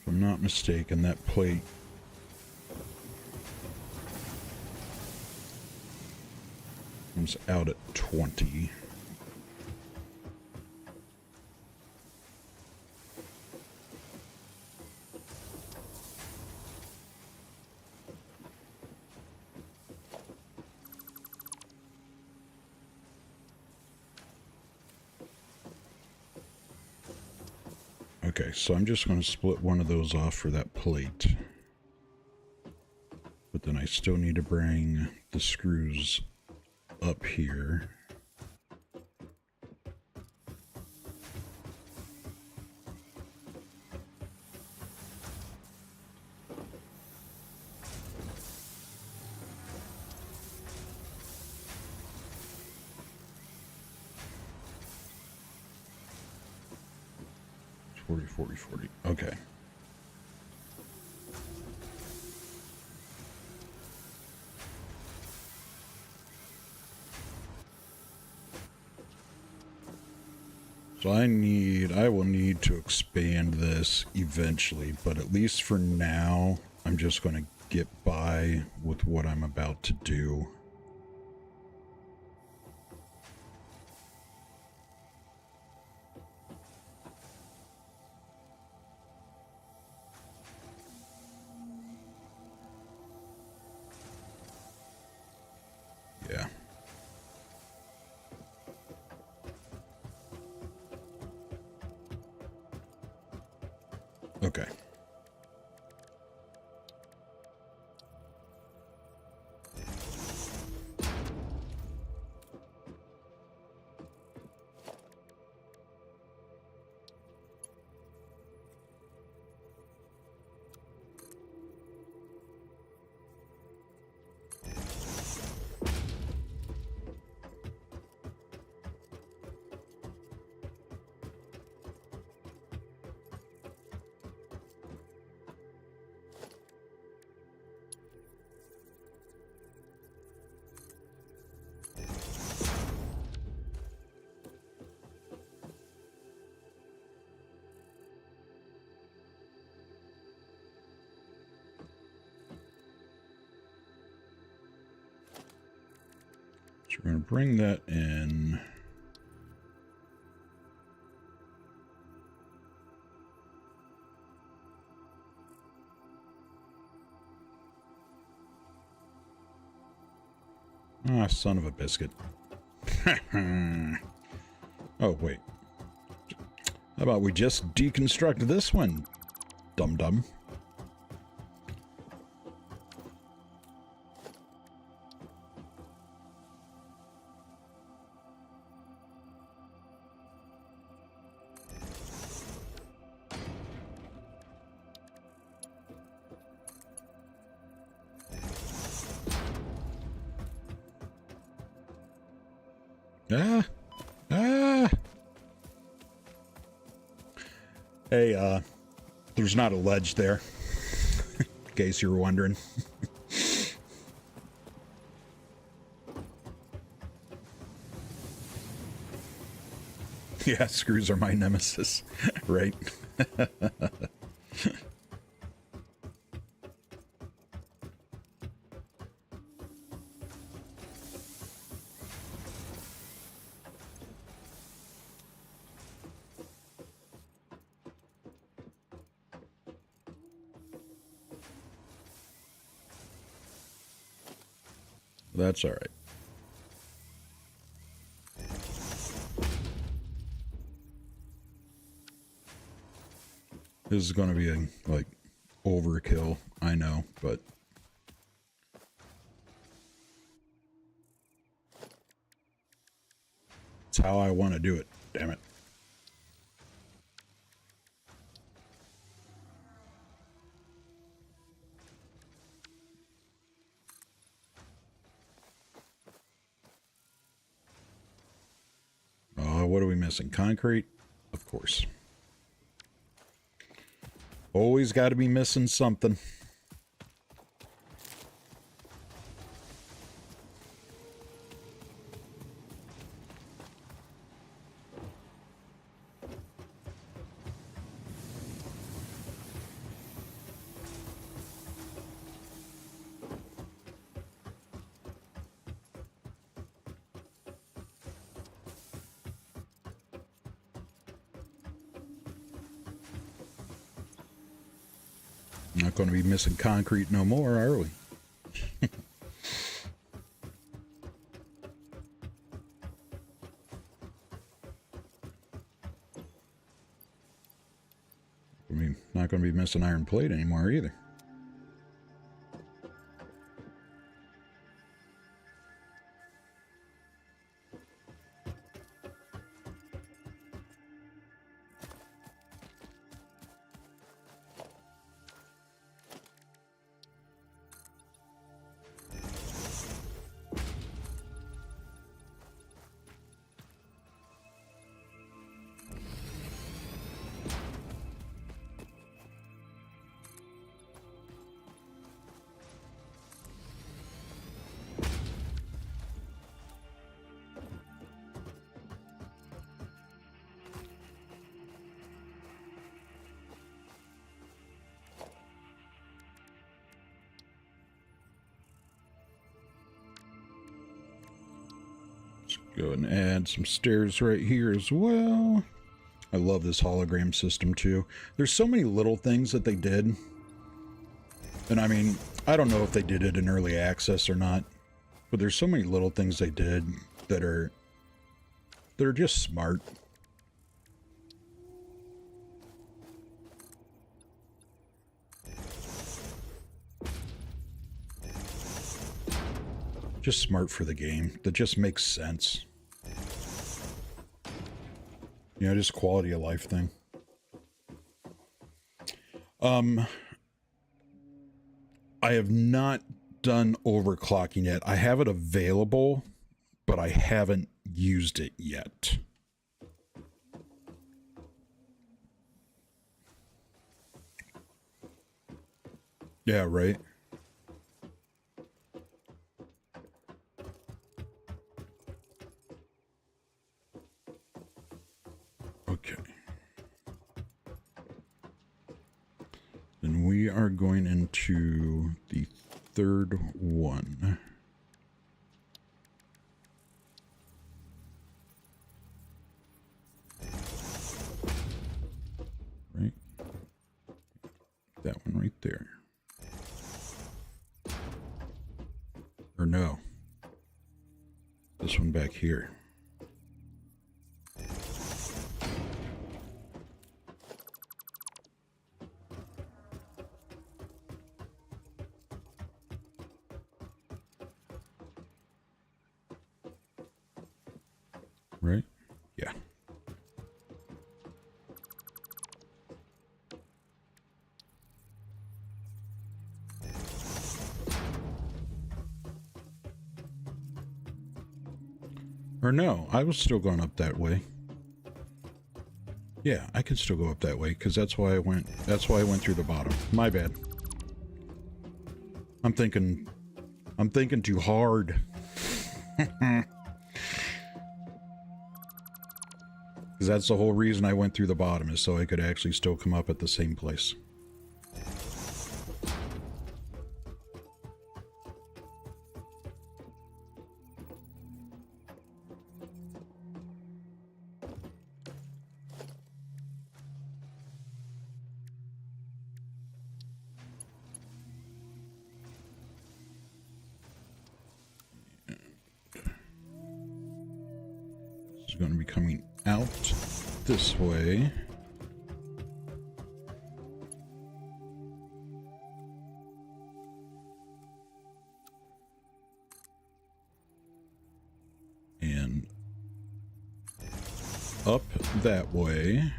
If I'm not mistaken, that plate comes out at 20. Okay, so I'm just going to split one of those off for that plate. But then I still need to bring the screws up here. Forty, 40, 40. Okay. So I will need to expand this eventually, but at least for now, I'm just going to get by with what I'm about to do. Yeah. Okay. So we're going to bring that in. Ah, son of a biscuit. Oh, wait. How about we just deconstruct this one, dum-dum? Ah! Ah! Hey, there's not a ledge there, in case you were wondering. Yeah, screws are my nemesis, right? That's all right. This is going to be a, like, overkill, I know, but it's how I want to do it, damn it. What are we missing? Concrete? Of course. Always got to be missing something. Not going to be missing concrete no more, are we? I mean, not going to be missing iron plate anymore either. Go and add some stairs right here as well. I love this hologram system too. There's so many little things that they did. And I mean, I don't know if they did it in early access or not, but there's so many little things they did that are just smart. Just smart for the game. That just makes sense. You know, just quality of life thing. I have not done overclocking yet. I have it available, but I haven't used it yet. Yeah, right. Okay. Then we are going into the third one. there. Or no. This one back here. Right? Yeah. Or no, I was still going up that way. Yeah, I can still go up that way because that's why I went through the bottom. My bad. I'm thinking too hard. Because that's the whole reason I went through the bottom, is so I could actually still come up at the same place. This is going to be coming out this way. And up that way.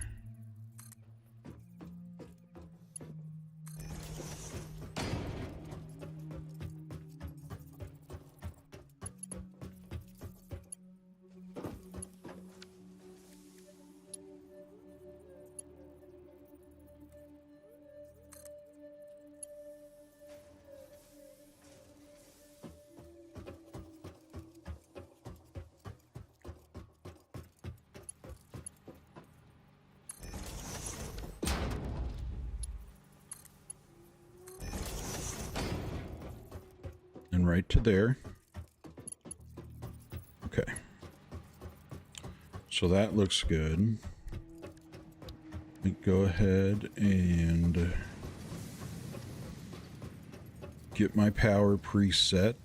And right to there. Okay. So that looks good. Let me go ahead and get my power preset.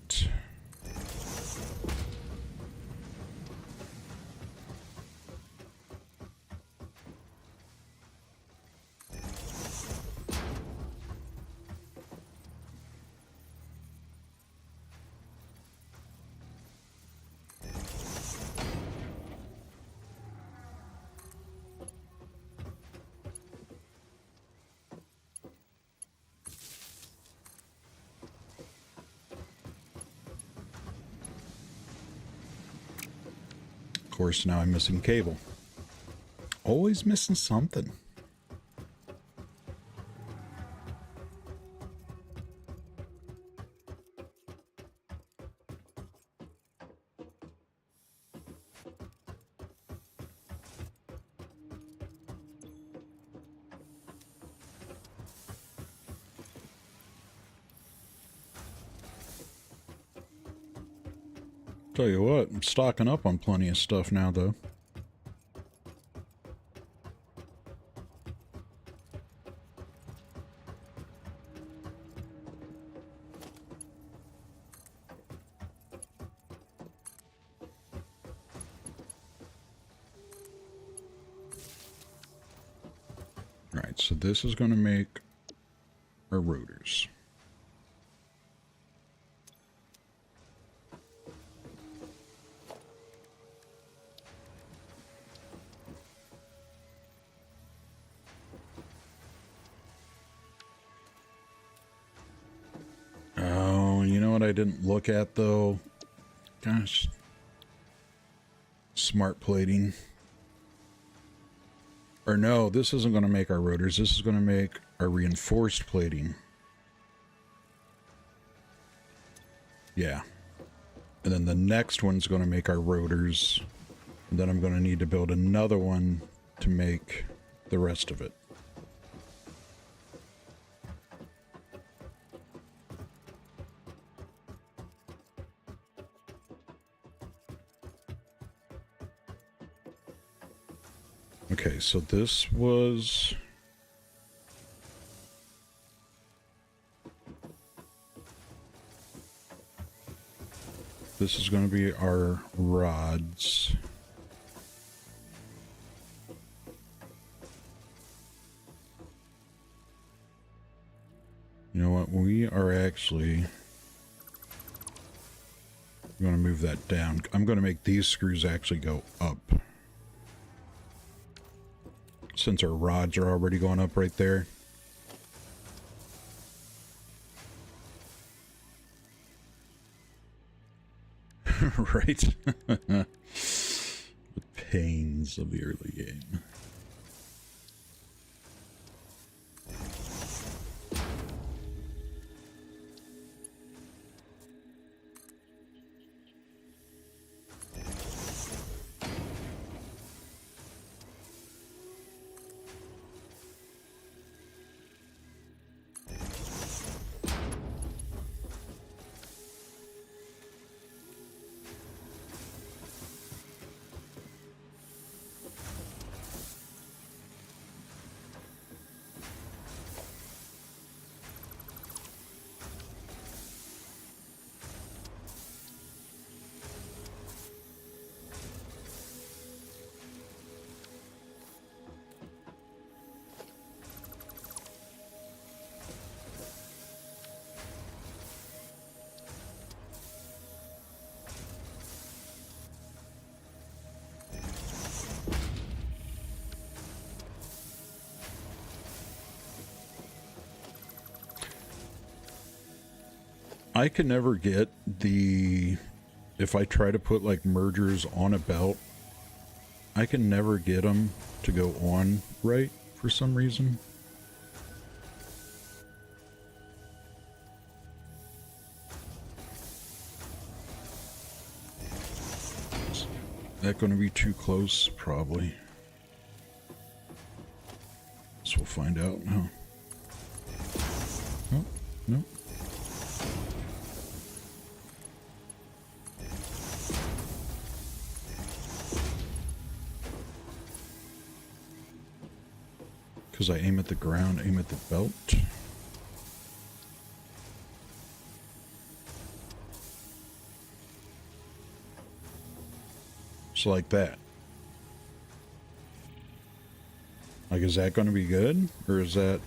Of course, now I'm missing cable. Always missing something. Tell you what, I'm stocking up on plenty of stuff now, though. Right, so this is going to make our rotors. Oh, you know what I didn't look at, though? Gosh. Smart plating. Or no, this isn't going to make our rotors. This is going to make our reinforced plating. Yeah. And then the next one's going to make our rotors. And then I'm going to need to build another one to make the rest of it. Okay, so this was This is going to be our rods. You know what? We are actually going to move that down. I'm going to make these screws actually go up. Since our rods are already going up right there. Right? The pains of the early game. I can never get the, if I try to put like mergers on a belt, I can never get them to go on right for some reason. Is that going to be too close? Probably. So we'll find out now. Oh, no. Because I aim at the ground, aim at the belt. So like that. Like, is that going to be good? Or is that...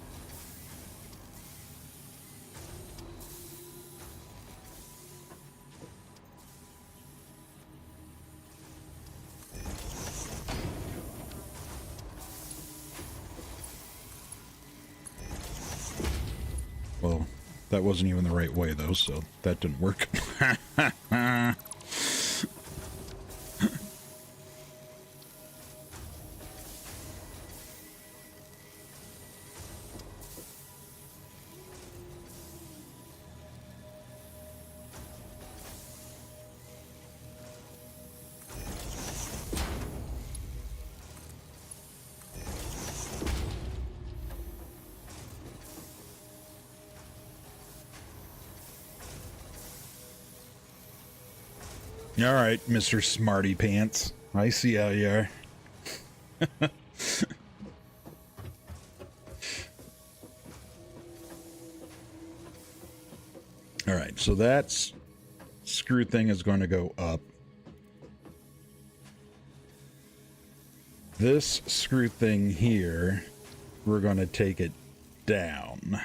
Well, that wasn't even the right way, though, so that didn't work. All right, Mr. Smarty Pants. I see how you are. All right, so that's screw thing is going to go up. This screw thing here, we're going to take it down.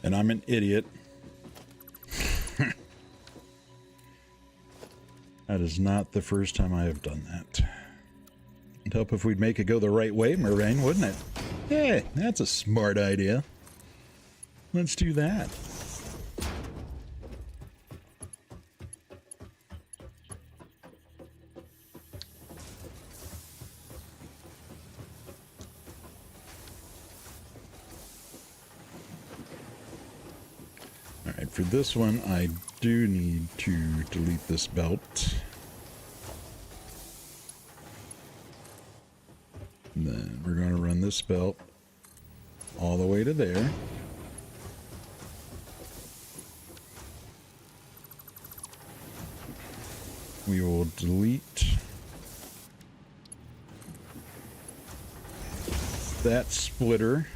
And I'm an idiot. That is not the first time I have done that. It'd help if we'd make it go the right way, Moraine, wouldn't it? Hey, that's a smart idea. Let's do that. For this one, I do need to delete this belt. And then we're going to run this belt all the way to there. We will delete that splitter.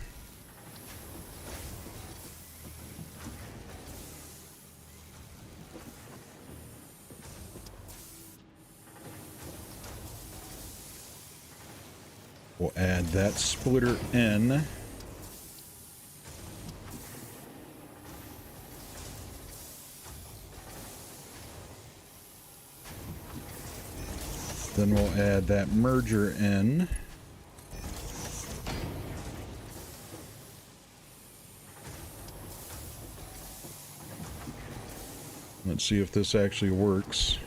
We'll add that splitter in. Then we'll add that merger in. Let's see if this actually works.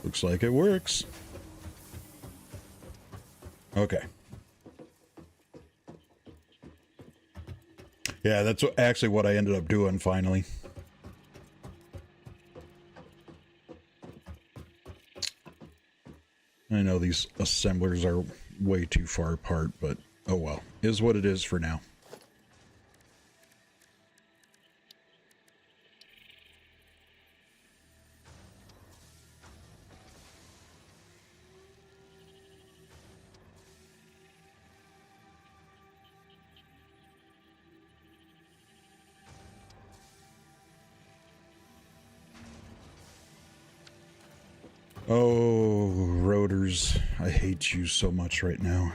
Looks like it works. Okay. Yeah, that's actually what I ended up doing finally. I know these assemblers are way too far apart, but oh well. Is what it is for now. Oh, rotors. I hate you so much right now.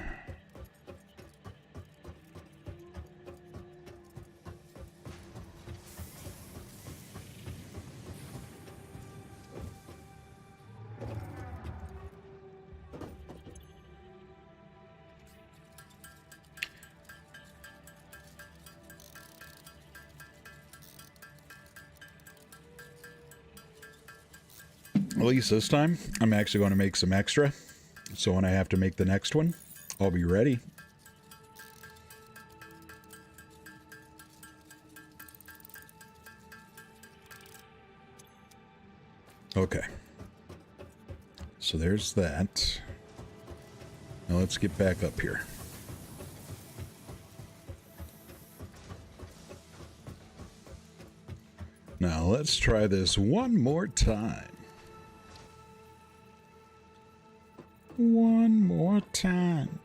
At least this time, I'm actually going to make some extra. So when I have to make the next one, I'll be ready. Okay. So there's that. Now let's get back up here. Now let's try this one more time. One more time.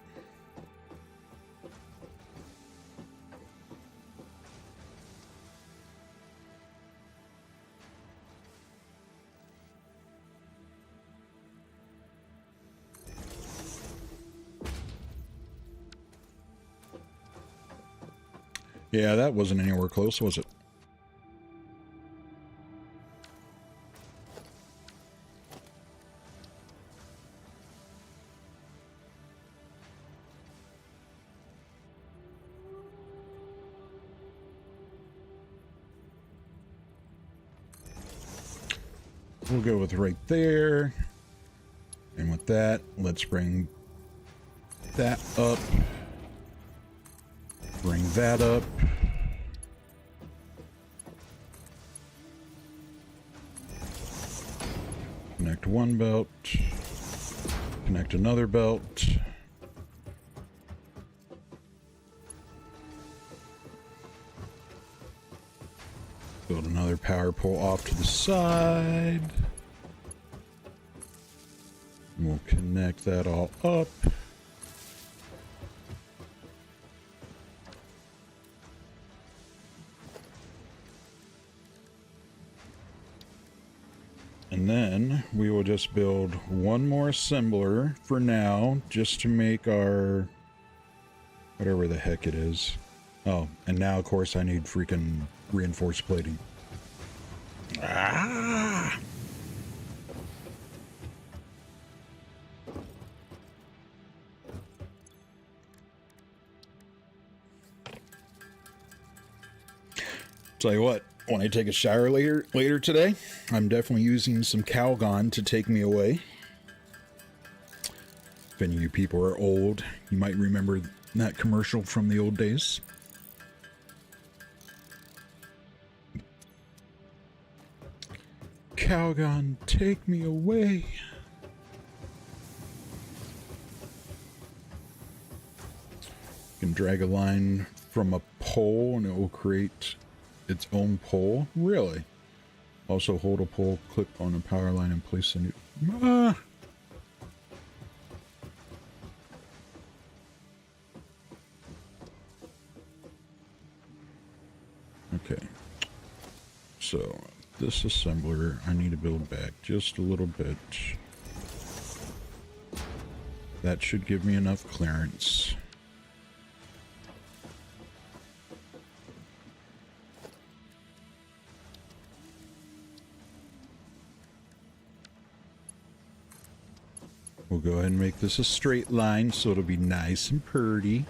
Yeah, that wasn't anywhere close, was it? We'll go with right there. And with that, let's bring that up. Bring that up. Connect one belt. Connect another belt. Build another power pole off to the side. We'll connect that all up. And then we will just build one more assembler for now, just to make our whatever the heck it is. Oh, and now of course I need freaking reinforced plating. Ah! Tell you what, when I take a shower later today, I'm definitely using some Calgon to take me away. If any of you people are old, you might remember that commercial from the old days. Calgon, take me away. You can drag a line from a pole and it will create its own pole. Really? Also hold a pole, click on a power line and place a new... Okay. So, this assembler, I need to build back just a little bit. That should give me enough clearance. We'll go ahead and make this a straight line so it'll be nice and pretty.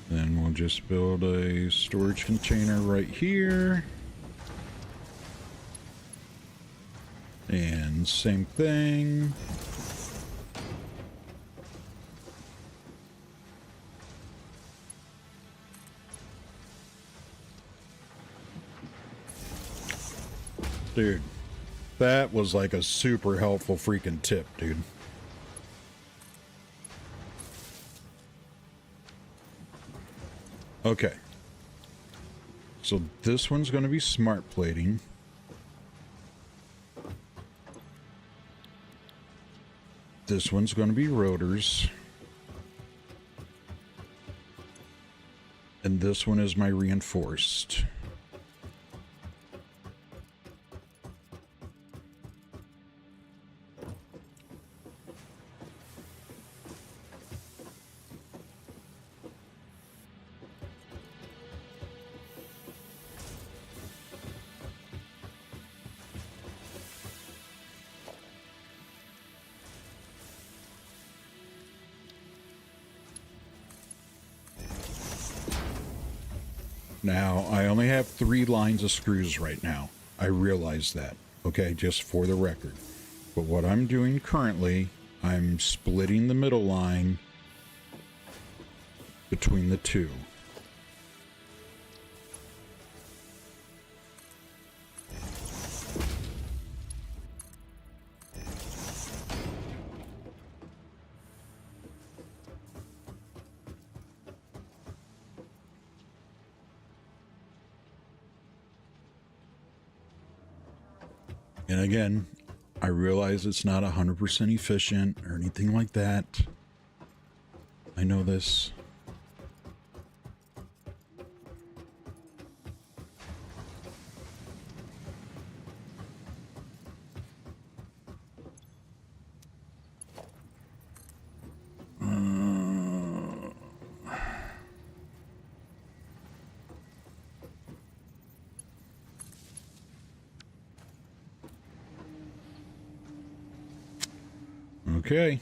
Then we'll just build a storage container right here. And same thing. Dude, that was like a super helpful freaking tip, dude. Okay. So this one's going to be smart plating. This one's going to be rotors. And this one is my reinforced. Now, I only have 3 lines of screws right now. I realize that, okay, just for the record. But what I'm doing currently, I'm splitting the middle line between the 2. And again, I realize it's not 100% efficient or anything like that. I know this. Okay.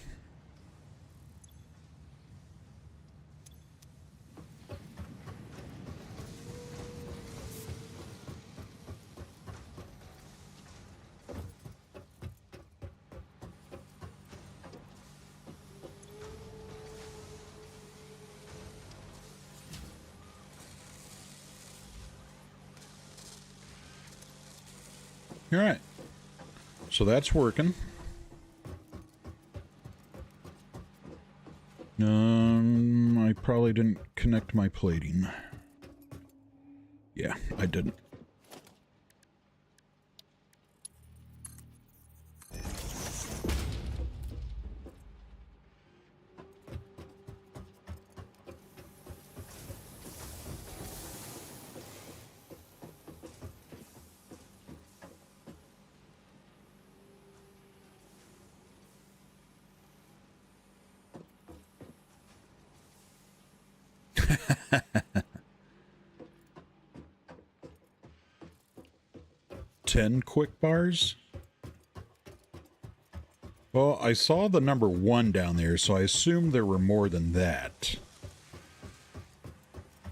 All right. So that's working. I probably didn't connect my plating. Yeah, I didn't. Ten quick bars? Well, I saw the number 1 down there, so I assumed there were more than that.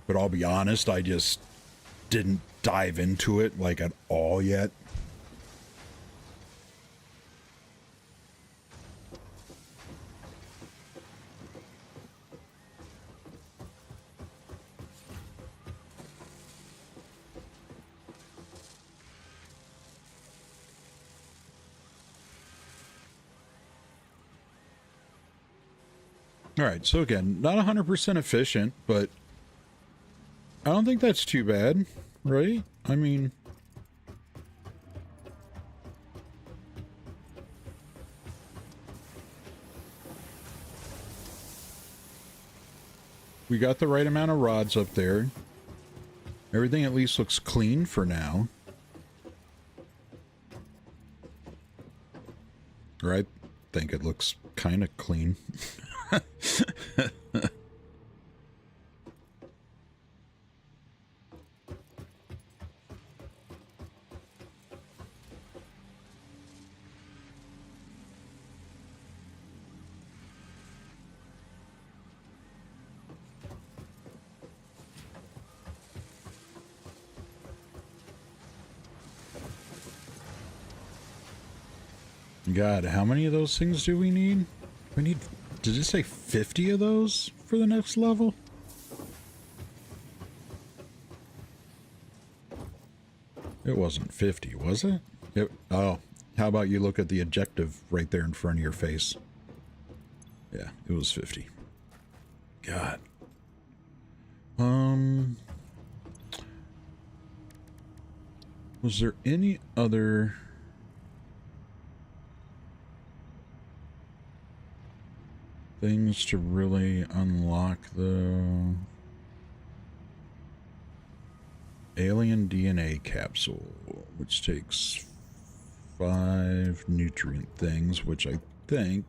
But I'll be honest, I just didn't dive into it like at all yet. All right, so again, not 100% efficient, but I don't think that's too bad, right? I mean, we got the right amount of rods up there. Everything at least looks clean for now. Or I think it looks kind of clean. God, how many of those things do we need? We need, did it say 50 of those for the next level? It wasn't 50, was it? Oh, how about you look at the objective right there in front of your face? Yeah, it was 50. God. Was there any other... things to really unlock the alien DNA capsule, which takes 5 nutrient things, which I think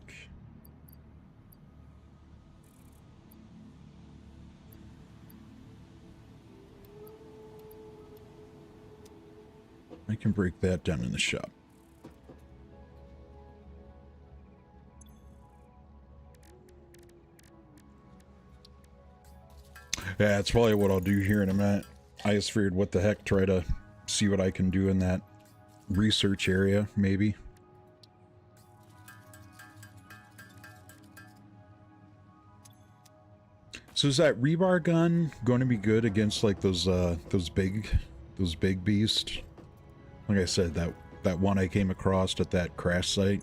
I can break that down in the shop. Yeah, that's probably what I'll do here in a minute. I just figured, what the heck, try to see what I can do in that research area, maybe. So is that rebar gun going to be good against like those big beasts? Like I said, that one I came across at that crash site.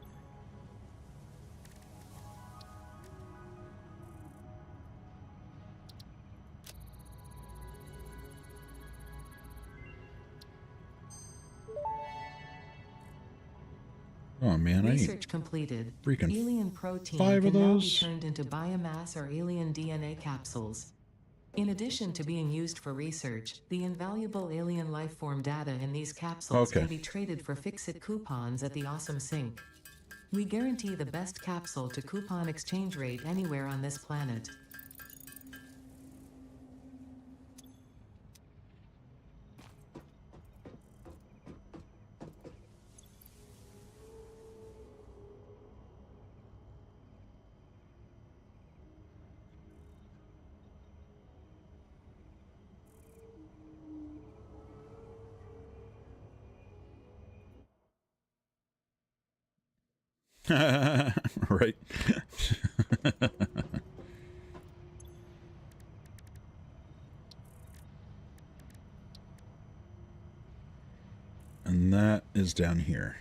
Oh man, Research completed. freaking Alien protein 5 of can now be those. turned into biomass or alien DNA capsules. In addition to being used for research, the invaluable alien lifeform data in these capsules can be traded for fix-it coupons at the Awesome Sink. We guarantee the best capsule to coupon exchange rate anywhere on this planet. Right. And that is down here.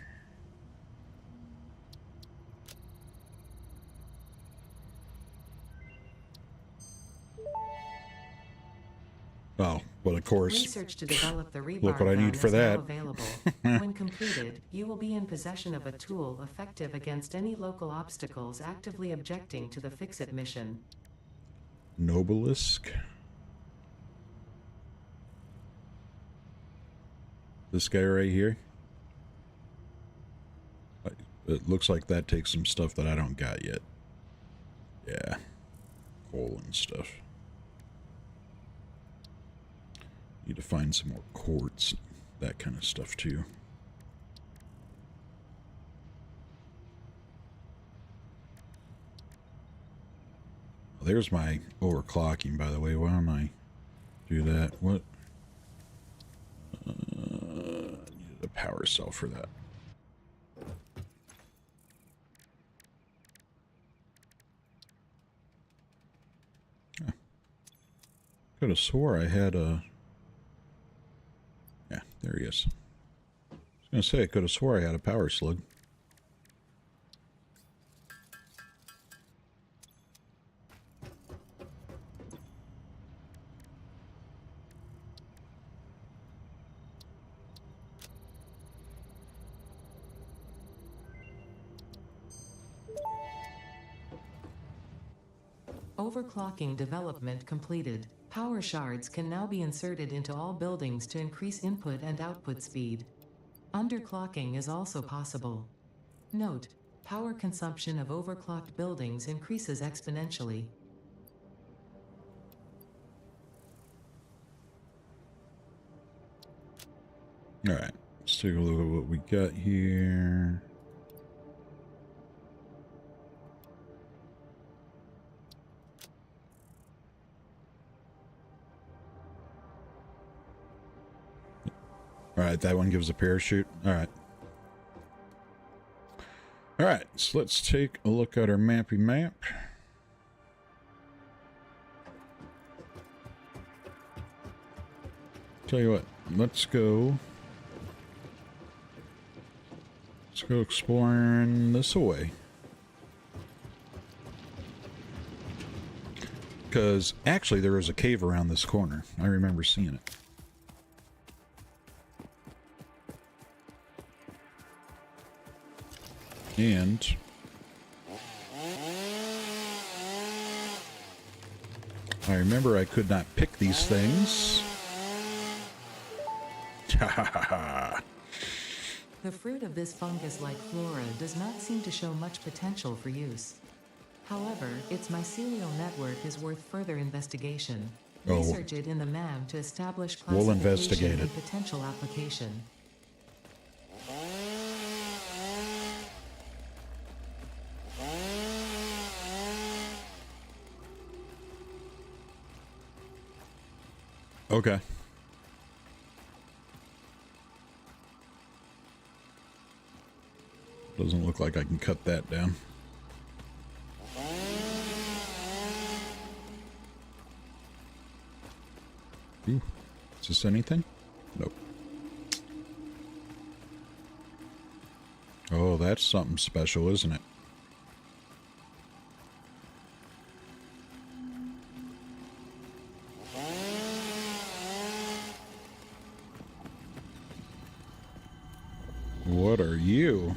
Oh, well, of course. Research to develop the rebar Look what I gun need for is now that. available. When completed, you will be in possession of a tool effective against any local obstacles actively objecting to the fix-it mission. Nobelisk. This guy right here. It looks like that takes some stuff that I don't got yet. Yeah. Coal and stuff. Need to find some more quartz. That kind of stuff too. Well, there's my overclocking, by the way. Why don't I do that? What? power cell for that. Could have swore I had a... Yeah, there he is. I was going to say, I could have swore I had a power slug. Overclocking development completed. Power shards can now be inserted into all buildings to increase input and output speed. Underclocking is also possible. Note: power consumption of overclocked buildings increases exponentially. Alright, let's take a look at what we got here. Alright, that one gives a parachute. Alright. Alright, so let's take a look at our mappy map. Tell you what, let's go exploring this way. Because actually there is a cave around this corner. I remember seeing it. And I remember I could not pick these things. Ha ha ha ha. The fruit of this fungus-like flora does not seem to show much potential for use. However, its mycelial network is worth further investigation. Oh. Research it in the MAM to establish We'll investigate classification it. and potential application. Okay. Doesn't look like I can cut that down. Ooh. Is this anything? Nope. Oh, that's something special, isn't it? What are you?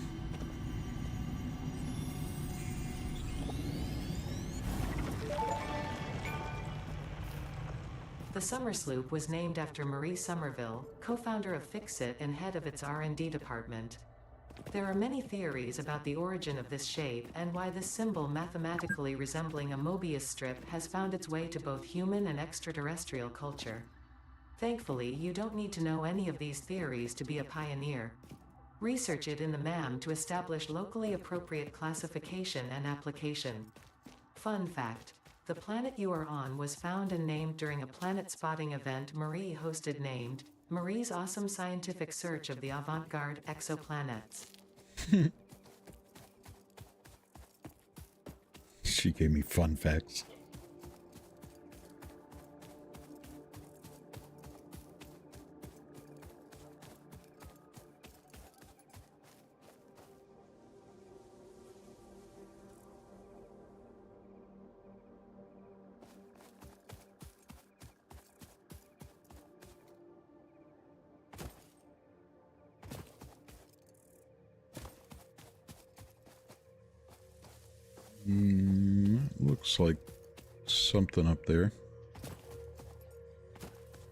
The Summer Sloop was named after Marie Somerville, co-founder of Fixit and head of its R&D department. There are many theories about the origin of this shape and why this symbol, mathematically resembling a Mobius strip, has found its way to both human and extraterrestrial culture. Thankfully, you don't need to know any of these theories to be a pioneer. Research it in the MAM to establish locally appropriate classification and application. Fun fact: the planet you are on was found and named during a planet spotting event Marie hosted named Marie's Awesome Scientific Search of the Avant-Garde Exoplanets. She gave me fun facts. Looks like something up there.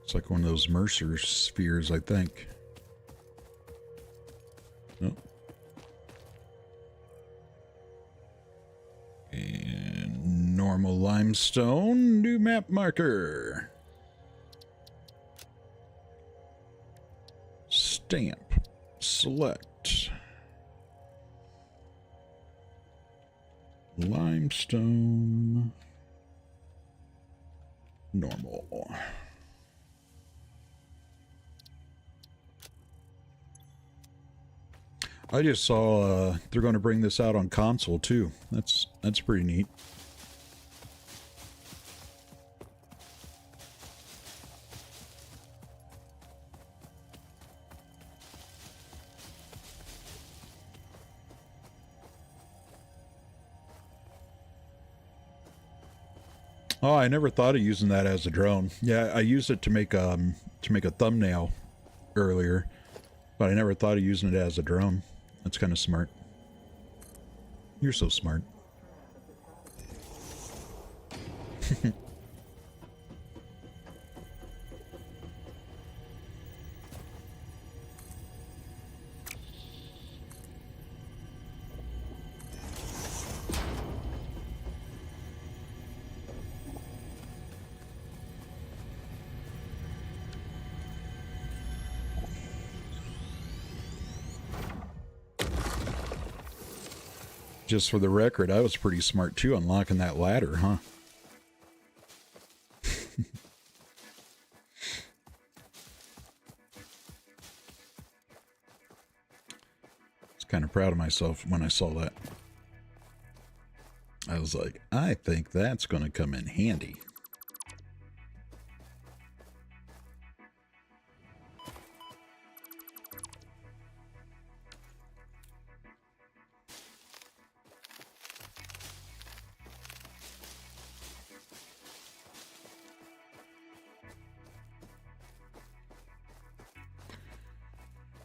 It's like one of those Mercer spheres, I think. Oh. And normal limestone, new map marker. Stamp, select. Limestone, normal. I just saw they're going to bring this out on console too. That's pretty neat. Oh, I never thought of using that as a drone. Yeah, I used it to make a thumbnail earlier, but I never thought of using it as a drone. That's kind of smart. You're so smart. Just for the record, I was pretty smart too unlocking that ladder, huh? I was kind of proud of myself when I saw that. I was like, I think that's going to come in handy.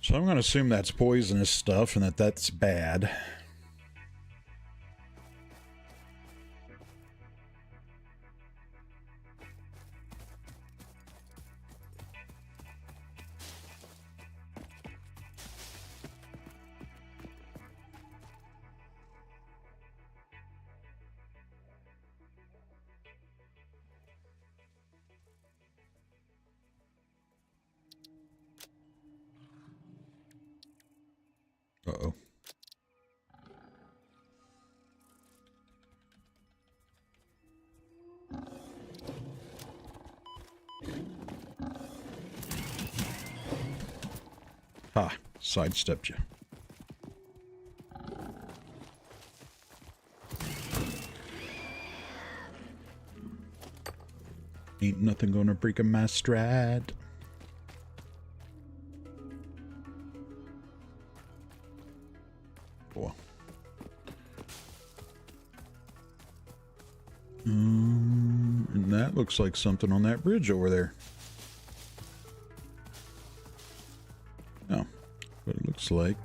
So I'm going to assume that's poisonous stuff and that's bad. Uh-oh. Ha, sidestepped you. Ain't nothing gonna break a my stride. Cool. And that looks like something on that bridge over there. No, but it looks like...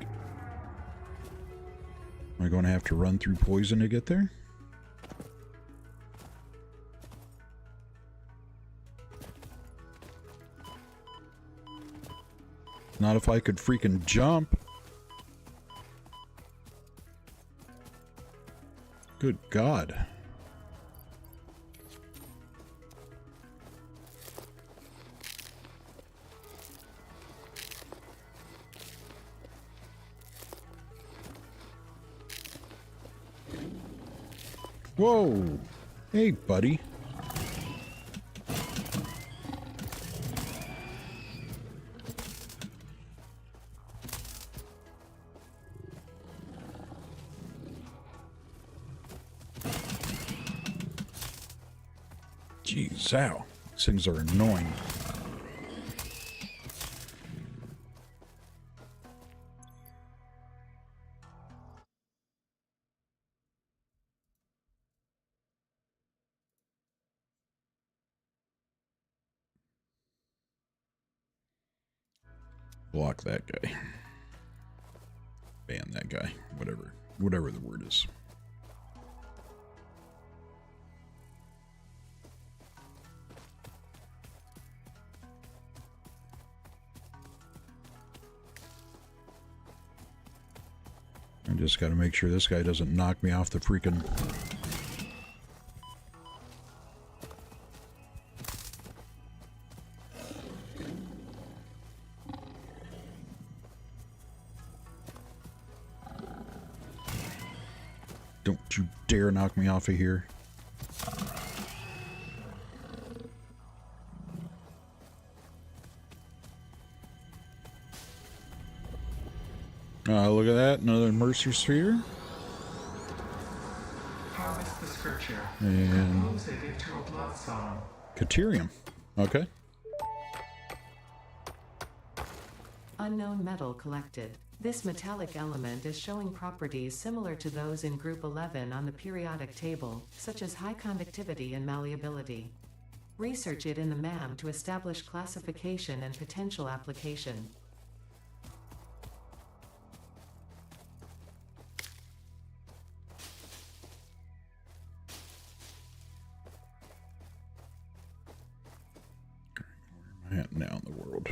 Am I going to have to run through poison to get there? Not if I could freaking jump. Good God. Whoa. Hey, buddy. Jeez, ow. These things are annoying. Block that guy. Ban that guy. Whatever the word is. I just gotta make sure this guy doesn't knock me off the freaking... Don't you dare knock me off of here. Look at that. Another Mercer Sphere. Harvest the scripture. And Compose it into a blood song. Caterium. Okay. Unknown metal collected. This metallic element is showing properties similar to those in Group 11 on the periodic table, such as high conductivity and malleability. Research it in the MAM to establish classification and potential application. Where am I at now in the world?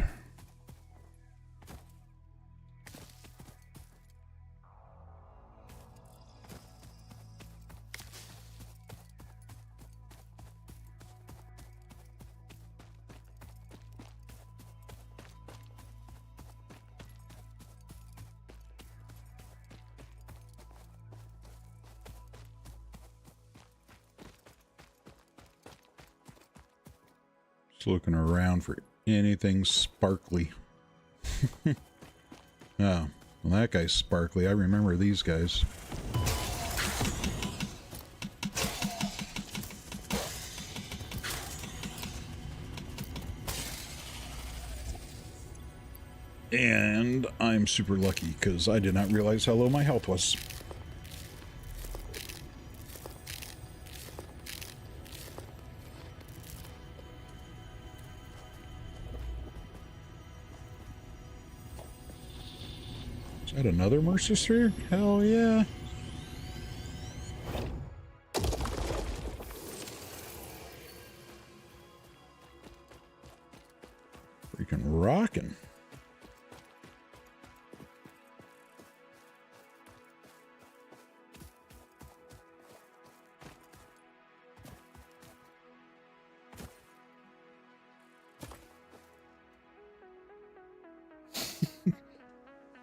Looking around for anything sparkly. Oh, well, that guy's sparkly. I remember these guys. And I'm super lucky because I did not realize how low my health was. Is that another Mercer Sphere? Hell yeah. Freaking rockin'.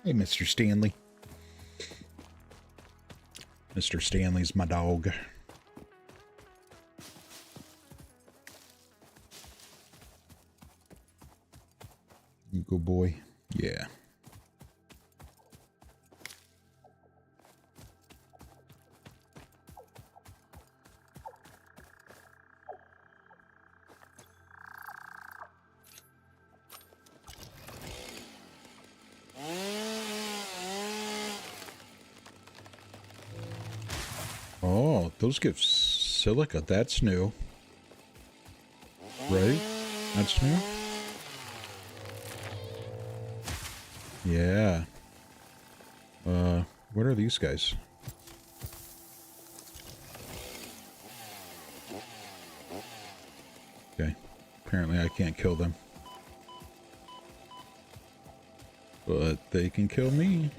Hey, Mr. Stanley. Mr. Stanley's my dog. You go, boy. Yeah. Oh, those give silica. That's new. Right? That's new? Yeah. What are these guys? Okay. Apparently I can't kill them. But they can kill me.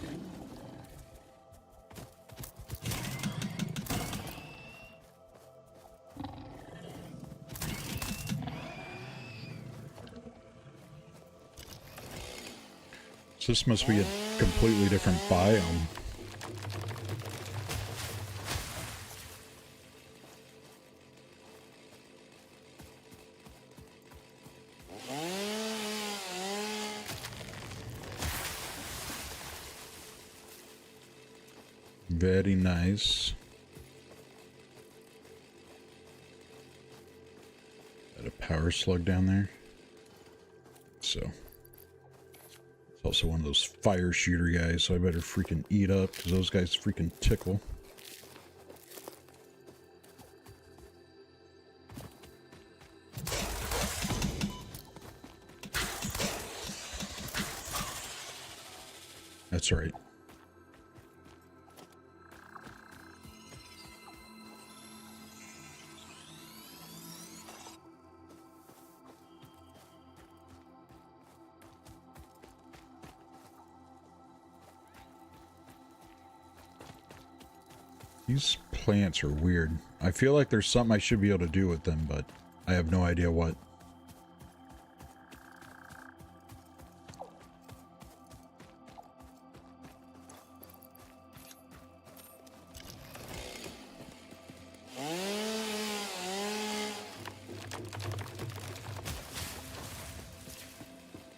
So this must be a completely different biome. Very nice. Got a power slug down there. So. Also one of those fire shooter guys, so I better freaking eat up, because those guys freaking tickle. That's right. These plants are weird. I feel like there's something I should be able to do with them, but I have no idea what.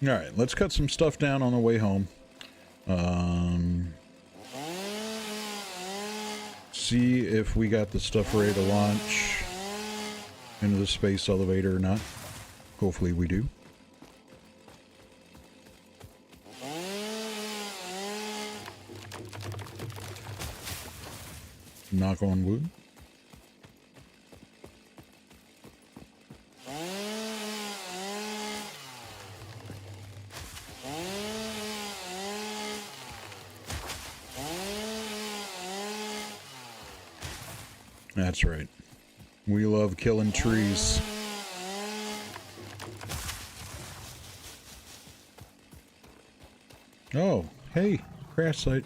Alright, let's cut some stuff down on the way home. see if we got the stuff ready to launch into the space elevator or not. Hopefully we do. Knock on wood. That's right. We love killing trees. Oh, hey, crash site.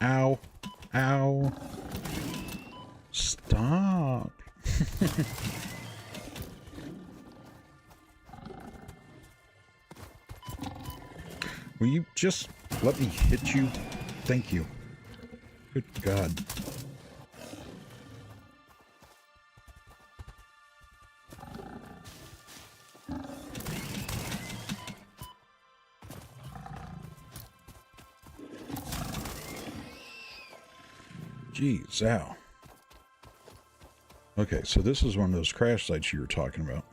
Ow. Ow. Stop. Will you just let me hit you? Thank you. Good God. Jeez, ow. Okay, so this is one of those crash sites you were talking about.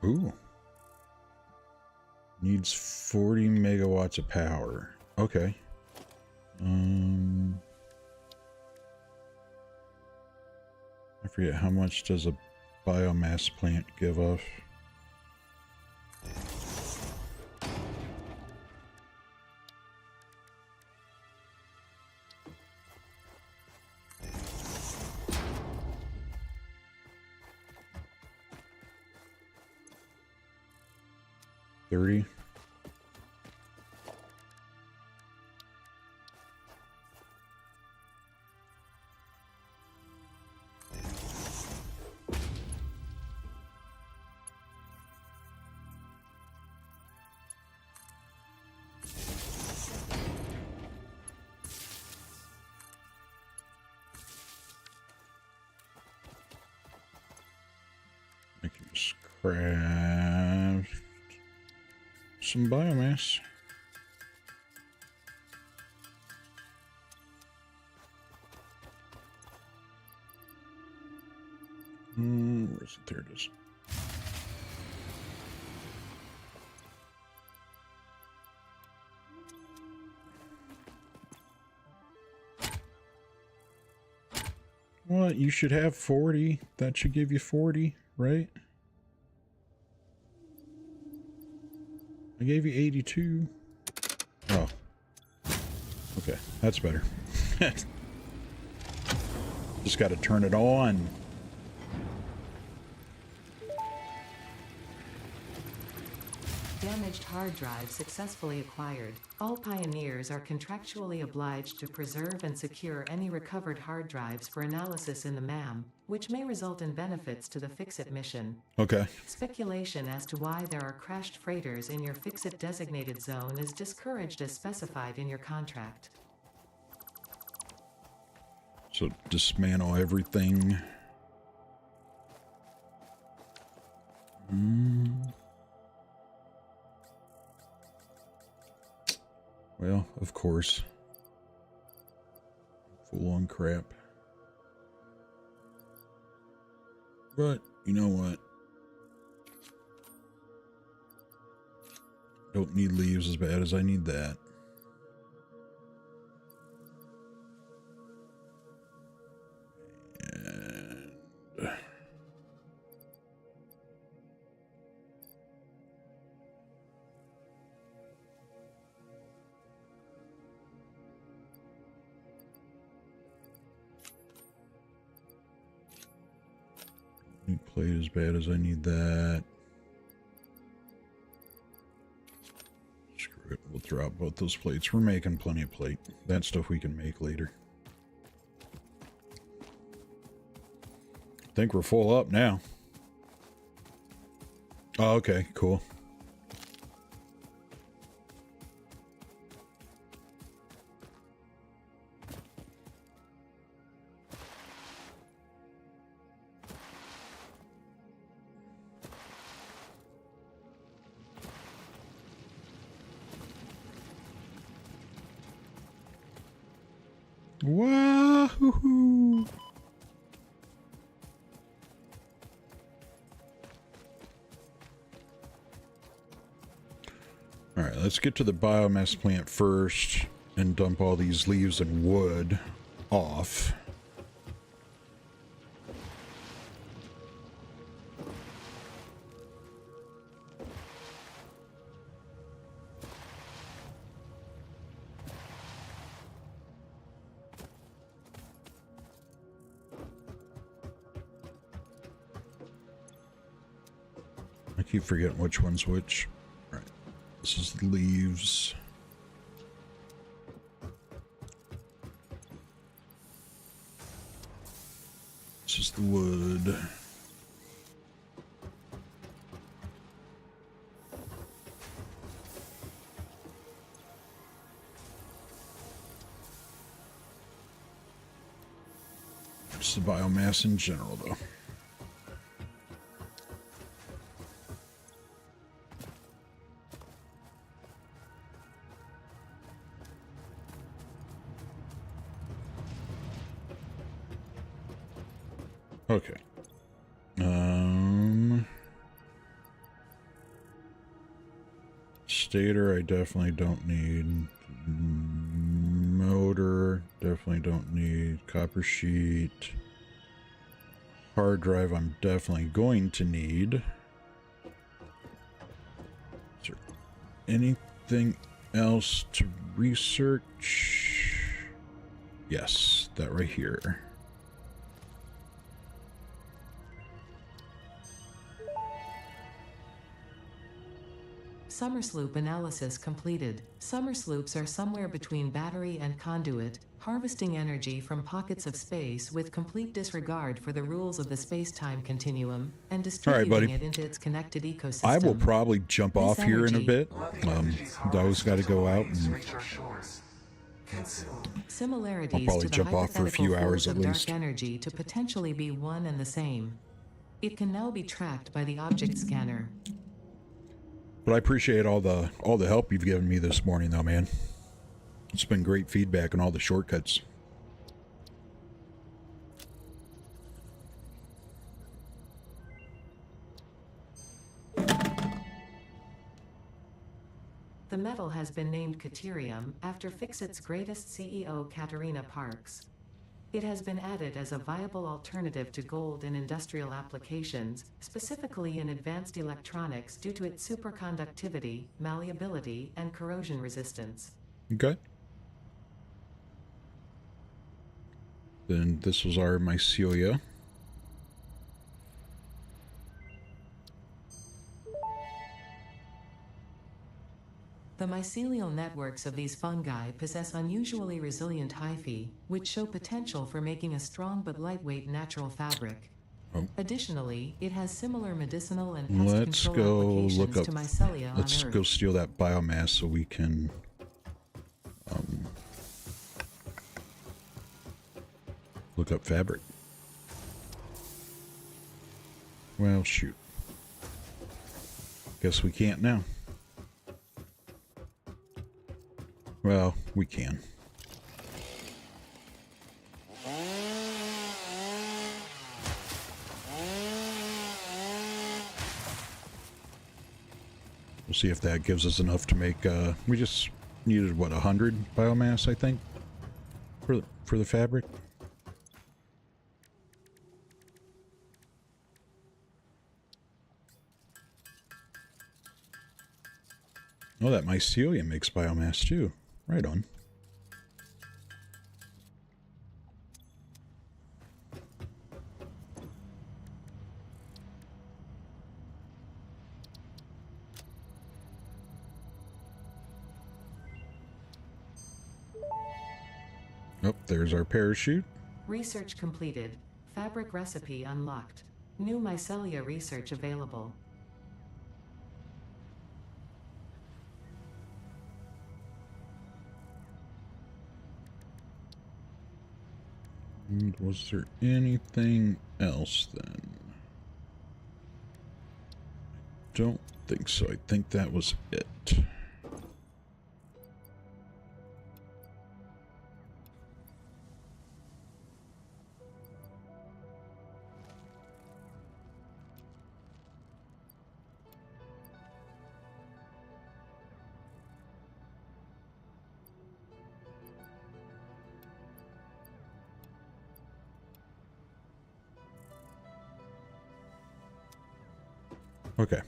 Ooh. Needs 40 megawatts of power. Okay. I forget how much does a biomass plant give off. $30. I can just craft some biomass. Where is it? There it is. What? You should have 40. That should give you 40, right? I gave you 82. Oh. Okay, that's better. Just got to turn it on. Damaged hard drive successfully acquired. All pioneers are contractually obliged to preserve and secure any recovered hard drives for analysis in the MAM, which may result in benefits to the Fix-It mission. Okay. Speculation as to why there are crashed freighters in your Fix-It designated zone is discouraged as specified in your contract. So dismantle everything. Well, of course. Full on crap. But, you know what? Don't need leaves as bad as I need that. And... need plate as bad as I need that. Screw it, we'll drop both those plates. We're making plenty of plate. That stuff we can make later. I think we're full up now. Oh, okay, cool. Wahoo! All right, let's get to the biomass plant first and dump all these leaves and wood off. I keep forgetting which one's which. All right, this is the leaves. This is the wood. Just the biomass in general, though. Okay. Stator I definitely don't need. Motor definitely don't need. Copper sheet. Hard drive I'm definitely going to need. Is there anything else to research? Yes, that right here. Summer sloop analysis completed. Summer sloops are somewhere between battery and conduit, harvesting energy from pockets of space with complete disregard for the rules of the space-time continuum, and distributing it into its connected ecosystem. I will probably jump off here in a bit. Let the energies Those got to go out. harvested And reach our shores. Consume. Similarities I'll probably to the jump off for a few hypothetical hours flows at of least. dark energy to potentially be one and the same. It can now be tracked by the object scanner. But I appreciate all the help you've given me this morning, though, man. It's been great feedback on all the shortcuts. The metal has been named Caterium after Fixit's greatest CEO Katerina Parks. It has been added as a viable alternative to gold in industrial applications, specifically in advanced electronics due to its superconductivity, malleability, and corrosion resistance. Okay. Then this was our mycelia. The mycelial networks of these fungi possess unusually resilient hyphae, which show potential for making a strong but lightweight natural fabric. Oh. Additionally, it has similar medicinal and pest Let's control go applications look up. to mycelia on Let's Earth. go steal that biomass so we can look up fabric. Well, shoot. Guess we can't now. Well, we can. We'll see if that gives us enough to make, we just needed, what, 100 biomass, I think, for the fabric? Oh, that mycelium makes biomass, too. Right on. Oh, there's our parachute. Research completed. Fabric recipe unlocked. New mycelia research available. And was there anything else then? Don't think so. I think that was it. Okay.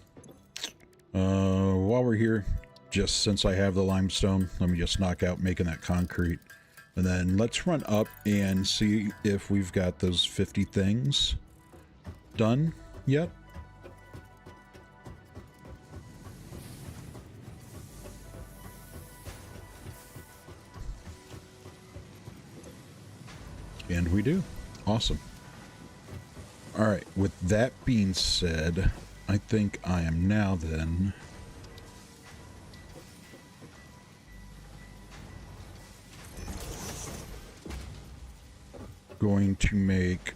While we're here, just since I have the limestone, let me just knock out making that concrete. And then let's run up and see if we've got those 50 things done yet. And we do. Awesome. All right, with that being said, I think I am now then going to make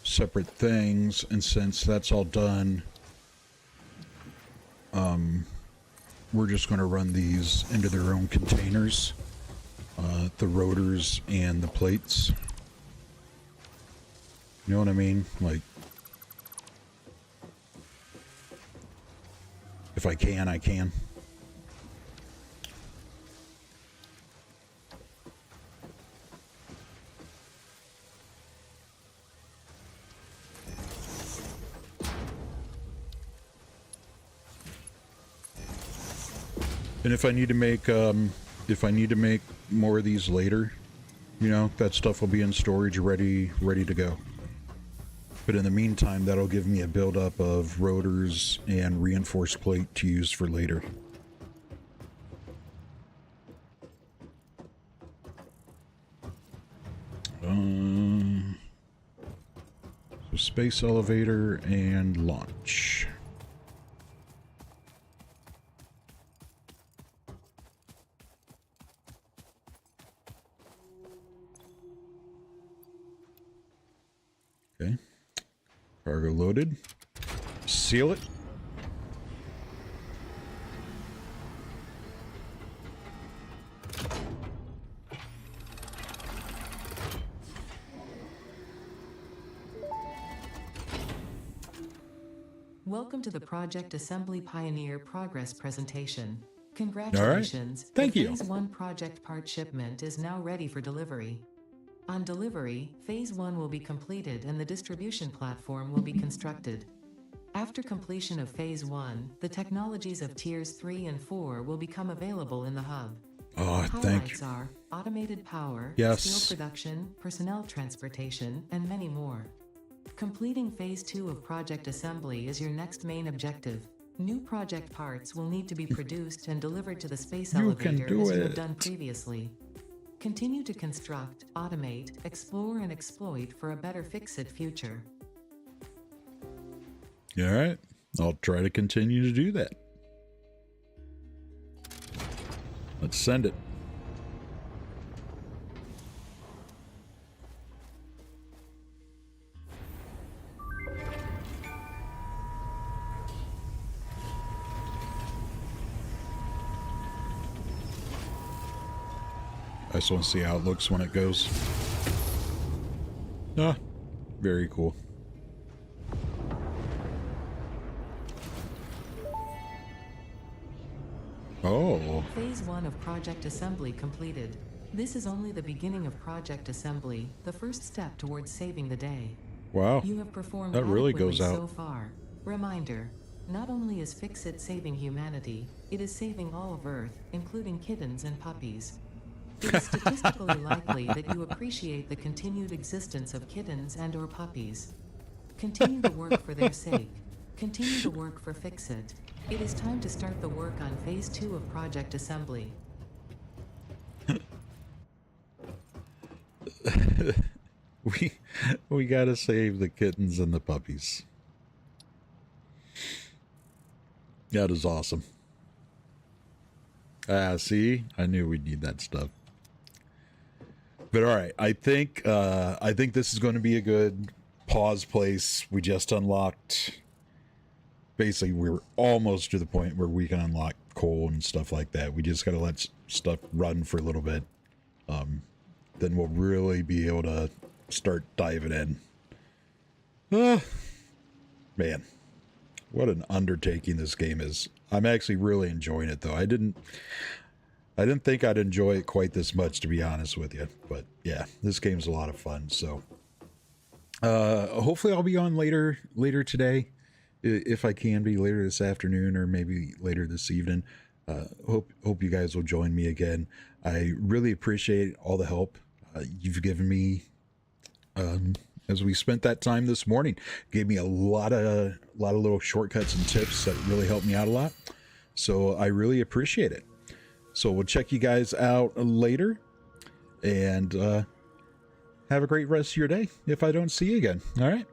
separate things, and since that's all done, we're just going to run these into their own containers, the rotors and the plates. You know what I mean? Like, if I can, I can. And if I need to make more of these later, you know, that stuff will be in storage ready to go. But in the meantime, that'll give me a buildup of rotors and reinforced plate to use for later. So space elevator and launch. Okay. Cargo loaded. Seal it. Welcome to the Project Assembly Pioneer Progress presentation. Congratulations. All right. Thank you. Phase 1 project part shipment is now ready for delivery. On delivery, Phase 1 will be completed and the distribution platform will be constructed. After completion of Phase 1, the technologies of Tiers 3 and 4 will become available in the hub. Oh, thank you. Highlights are automated power, Yes. steel production, personnel transportation, and many more. Completing Phase 2 of Project Assembly is your next main objective. New project parts will need to be produced and delivered to the space You elevator can do as you it. have done previously. Continue to construct, automate, explore, and exploit for a better fix-it future. All right. I'll try to continue to do that. Let's send it. I just want to see how it looks when it goes. Ah, very cool. Oh, Phase 1 of Project Assembly completed. This is only the beginning of Project Assembly, the first step towards saving the day. wow. You have performed That really goes adequately out. so far. Reminder, not only is Fix-It saving humanity, it is saving all of Earth, including kittens and puppies. It is statistically likely that you appreciate the continued existence of kittens and or puppies. Continue to work for their sake. Continue to work for Fix-It. It is time to start the work on Phase 2 of Project Assembly. We gotta save the kittens and the puppies. That is awesome. See, I knew we'd need that stuff. But all right, I think this is going to be a good pause place. We just unlocked. Basically, we're almost to the point where we can unlock coal and stuff like that. We just got to let stuff run for a little bit. Then we'll really be able to start diving in. Man, what an undertaking this game is. I'm actually really enjoying it, though. I didn't think I'd enjoy it quite this much, to be honest with you. But yeah, this game's a lot of fun. So hopefully I'll be on later today, if I can be later this afternoon or maybe later this evening. Hope you guys will join me again. I really appreciate all the help you've given me as we spent that time this morning. Gave me a lot of little shortcuts and tips that really helped me out a lot. So I really appreciate it. So we'll check you guys out later, and have a great rest of your day if I don't see you again. All right.